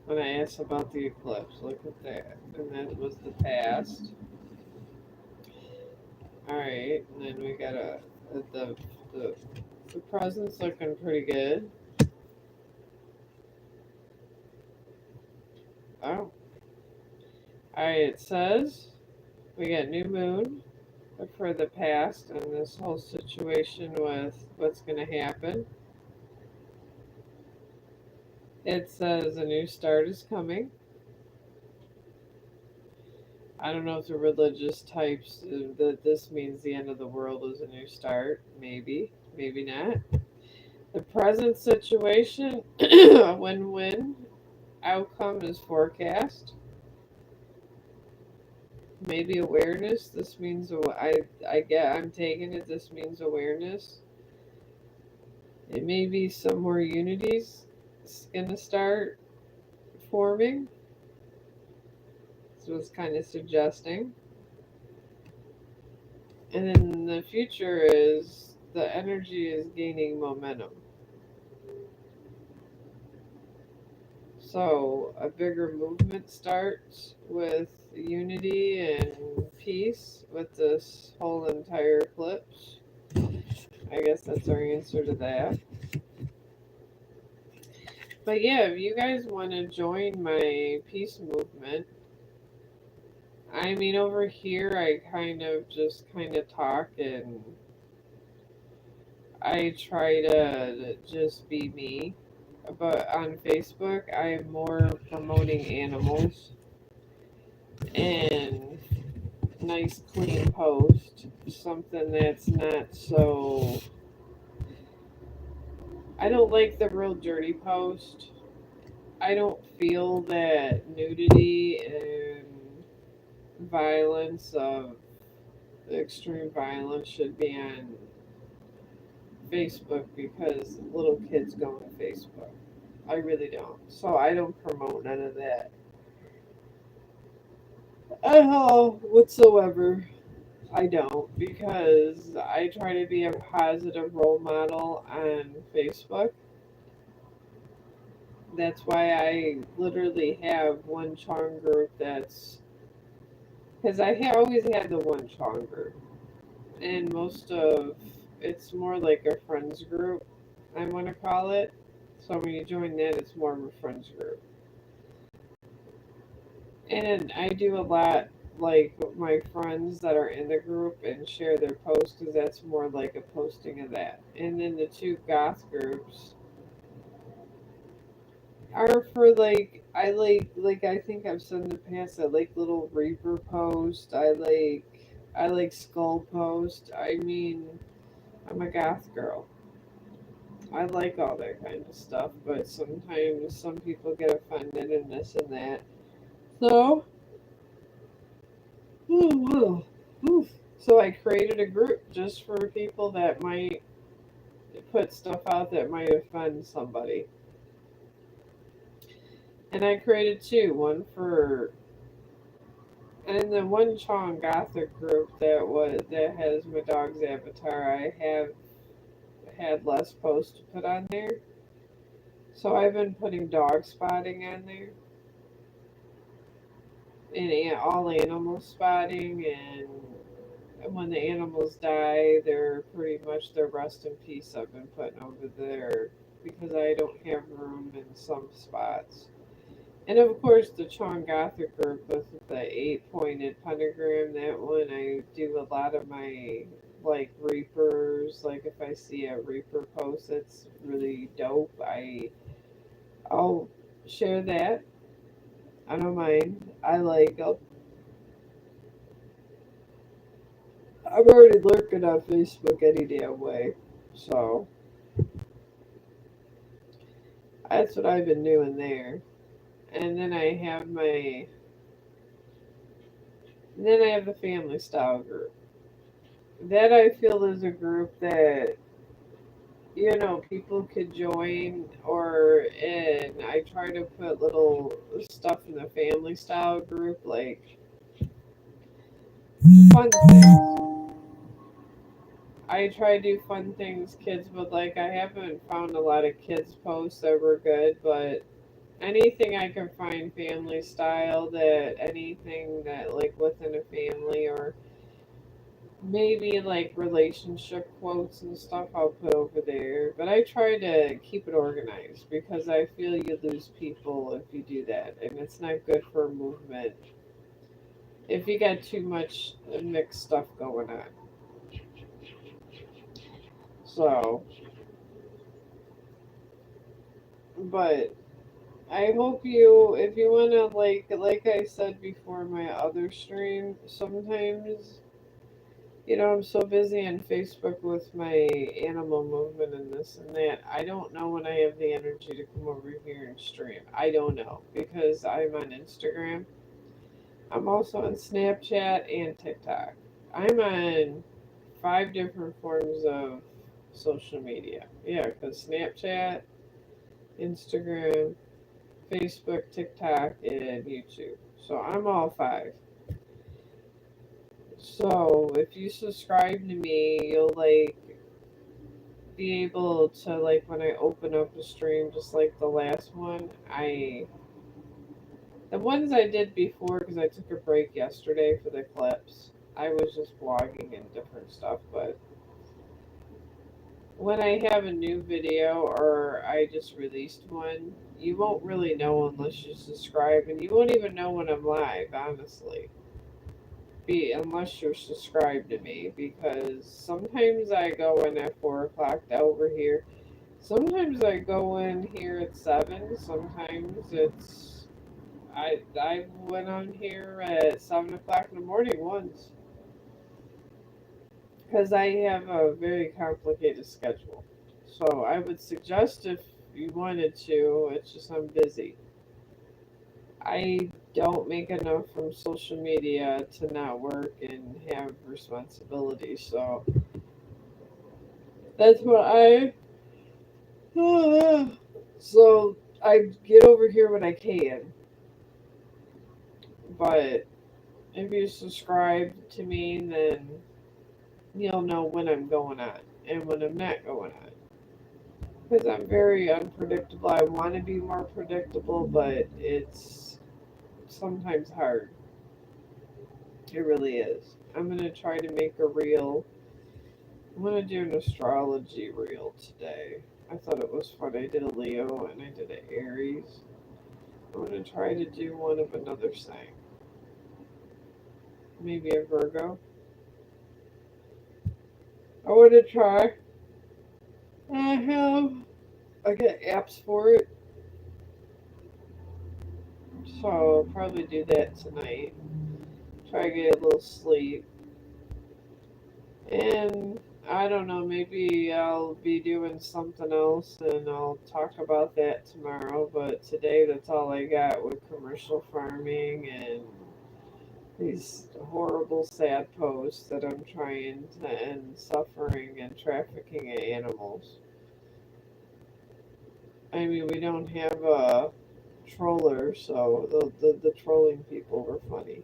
S1: when I asked about the eclipse. Look at that, and that was the past. All right, and then we got the the present's looking pretty good. Oh, all right. It says we got new moon for the past and this whole situation with what's going to happen. It says a new start is coming. I don't know if the religious types that this means the end of the world is a new start. Maybe, maybe not. The present situation, a win-win outcome is forecast. Maybe awareness. This means I'm taking it. This means awareness. It may be some more unities gonna start forming. So it's kind of suggesting. And then the future is the energy is gaining momentum. So a bigger movement starts with unity and peace with this whole entire eclipse. I guess that's our answer to that. But yeah, if you guys want to join my peace movement, I mean, over here, I kind of talk and I try to just be me. But on Facebook, I'm more promoting animals and nice, clean post. Something that's not so. I don't like the real dirty post. I don't feel that nudity and violence of extreme violence should be on Facebook because little kids go on Facebook. I really don't. So I don't promote none of that at all whatsoever. I don't because I try to be a positive role model on Facebook. That's why I literally have one Chong group that's because always had the one Chong group, and most of it's more like a friends group. I want to call it. So when you join that, it's more of a friends group. And I do a lot like my friends that are in the group and share their posts because that's more like a posting of that. And then the two goth groups are for like I think I've said in the past I like little Reaper post. I like skull post. I mean I'm a goth girl. I like all that kind of stuff, but sometimes some people get offended and this and that. So so I created a group just for people that might put stuff out that might offend somebody. And I created two, one for and then one Chong Gothic group that has my dog's avatar. I have had less posts to put on there. So I've been putting dog spotting on there and all animal spotting and when the animals die, they're pretty much their rest in peace. I've been putting over there because I don't have room in some spots. And of course, the Chong Gothic group with the 8 pointed pentagram, that one I do a lot of my like reapers. Like if I see a reaper post that's really dope, I'll share that. I don't mind. I'm already lurking on Facebook any damn way. So that's what I've been doing there. And then I have the family style group. That I feel is a group that people could join, or and I try to put little stuff in the family style group, like fun things. I try to do fun things kids would like. I haven't found a lot of kids posts that were good, but anything I can find family style, that anything that like within a family, or maybe like relationship quotes and stuff I'll put over there. But I try to keep it organized because I feel you lose people if you do that, and it's not good for a movement if you got too much mixed stuff going on. So, but I hope you, if you want to, like I said before, my other stream, sometimes, I'm so busy on Facebook with my animal movement and this and that. I don't know when I have the energy to come over here and stream. I don't know because I'm on Instagram. I'm also on Snapchat and TikTok. I'm on 5 different forms of social media. Yeah, because Snapchat, Instagram, Facebook, TikTok, and YouTube. So I'm all 5. So if you subscribe to me, you'll be able to, like, when I open up a stream, just like the last one, the ones I did before, because I took a break yesterday for the clips, I was just blogging and different stuff. But when I have a new video or I just released one, you won't really know unless you subscribe, and you won't even know when I'm live, honestly. Unless you're subscribed to me, because sometimes I go in at 4 o'clock over here. Sometimes I go in here at 7. Sometimes I went on here at 7 o'clock in the morning once, because I have a very complicated schedule. So I would suggest, if you wanted to, it's just I'm busy. I don't make enough from social media to not work and have responsibilities. So that's what I. So I get over here when I can. But if you subscribe to me, then you'll know when I'm going on and when I'm not going on. Because I'm very unpredictable. I want to be more predictable, but it's sometimes hard. It really is. I'm going to try to make a reel. I'm going to do an astrology reel today. I thought it was fun. I did a Leo and I did an Aries. I'm going to try to do one of another sign. Maybe a Virgo. I want to try. I have. I get apps for it. So I'll probably do that tonight. Try to get a little sleep. And I don't know, maybe I'll be doing something else and I'll talk about that tomorrow. But today, that's all I got with commercial farming and these horrible, sad posts that I'm trying to end suffering and trafficking of animals. I mean, we don't have a troller, so the trolling people were funny.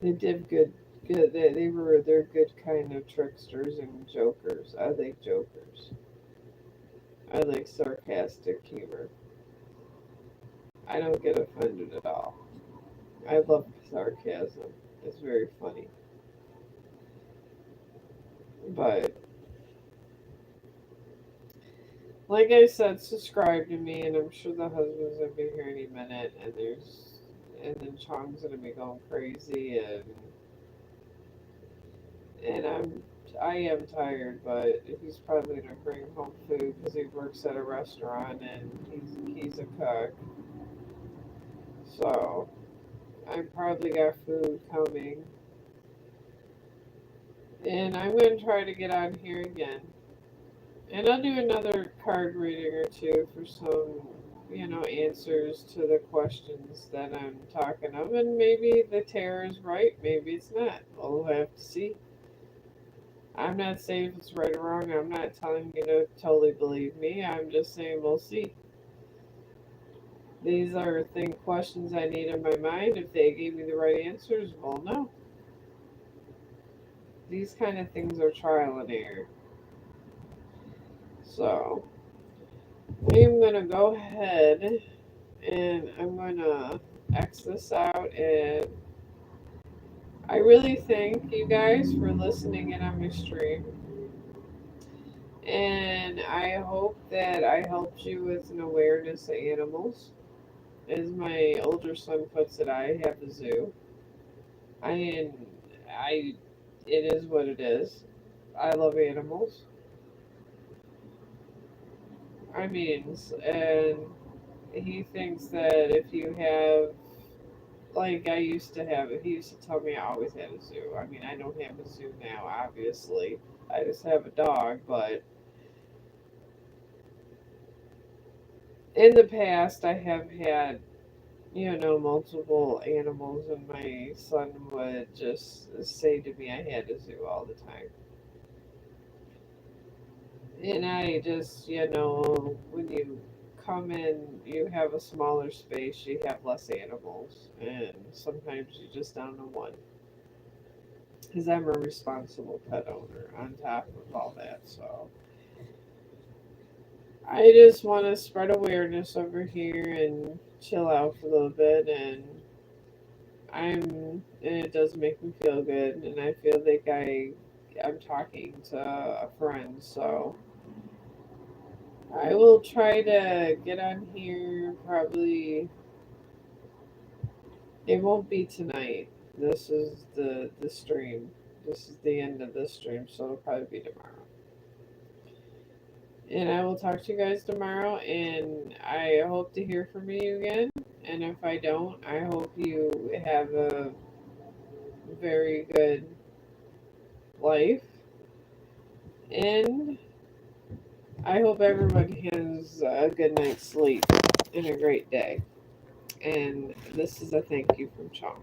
S1: They did good. Good. They're good kind of tricksters and jokers. I like jokers. I like sarcastic humor. I don't get offended at all. I love sarcasm. It's very funny. But like I said, subscribe to me, and I'm sure the husband's gonna be here any minute. And then Chong's gonna be going crazy, And I am tired, but he's probably gonna bring home food because he works at a restaurant and he's a cook. So I probably got food coming, and I'm gonna try to get on here again, and I'll do another card reading or two for some, answers to the questions that I'm talking of, and maybe the tarot is right, maybe it's not. We'll have to see. I'm not saying if it's right or wrong. I'm not telling you to totally believe me. I'm just saying we'll see. These are questions I need in my mind. If they gave me the right answers, well, no. These kind of things are trial and error. So I'm gonna go ahead and I'm gonna X this out. And I really thank you guys for listening in on my stream. And I hope that I helped you with an awareness of animals. As my older son puts it, I have a zoo. I mean, I it is what it is. I love animals. I mean, and he thinks that if you have, like I used to have, he used to tell me I always had a zoo. I mean, I don't have a zoo now, obviously. I just have a dog, but in the past, I have had multiple animals, and my son would just say to me I had a zoo all the time. And I just, when you come in, you have a smaller space, you have less animals, and sometimes you just down to one. Because I'm a responsible pet owner on top of all that, so. I just want to spread awareness over here and chill out for a little bit, and and it does make me feel good, and I feel like I'm talking to a friend, so I will try to get on here probably. It won't be tonight. This is the stream. This is the end of this stream, so it'll probably be tomorrow. And I will talk to you guys tomorrow, and I hope to hear from you again. And if I don't, I hope you have a very good life. And I hope everybody has a good night's sleep and a great day. And this is a thank you from Chong.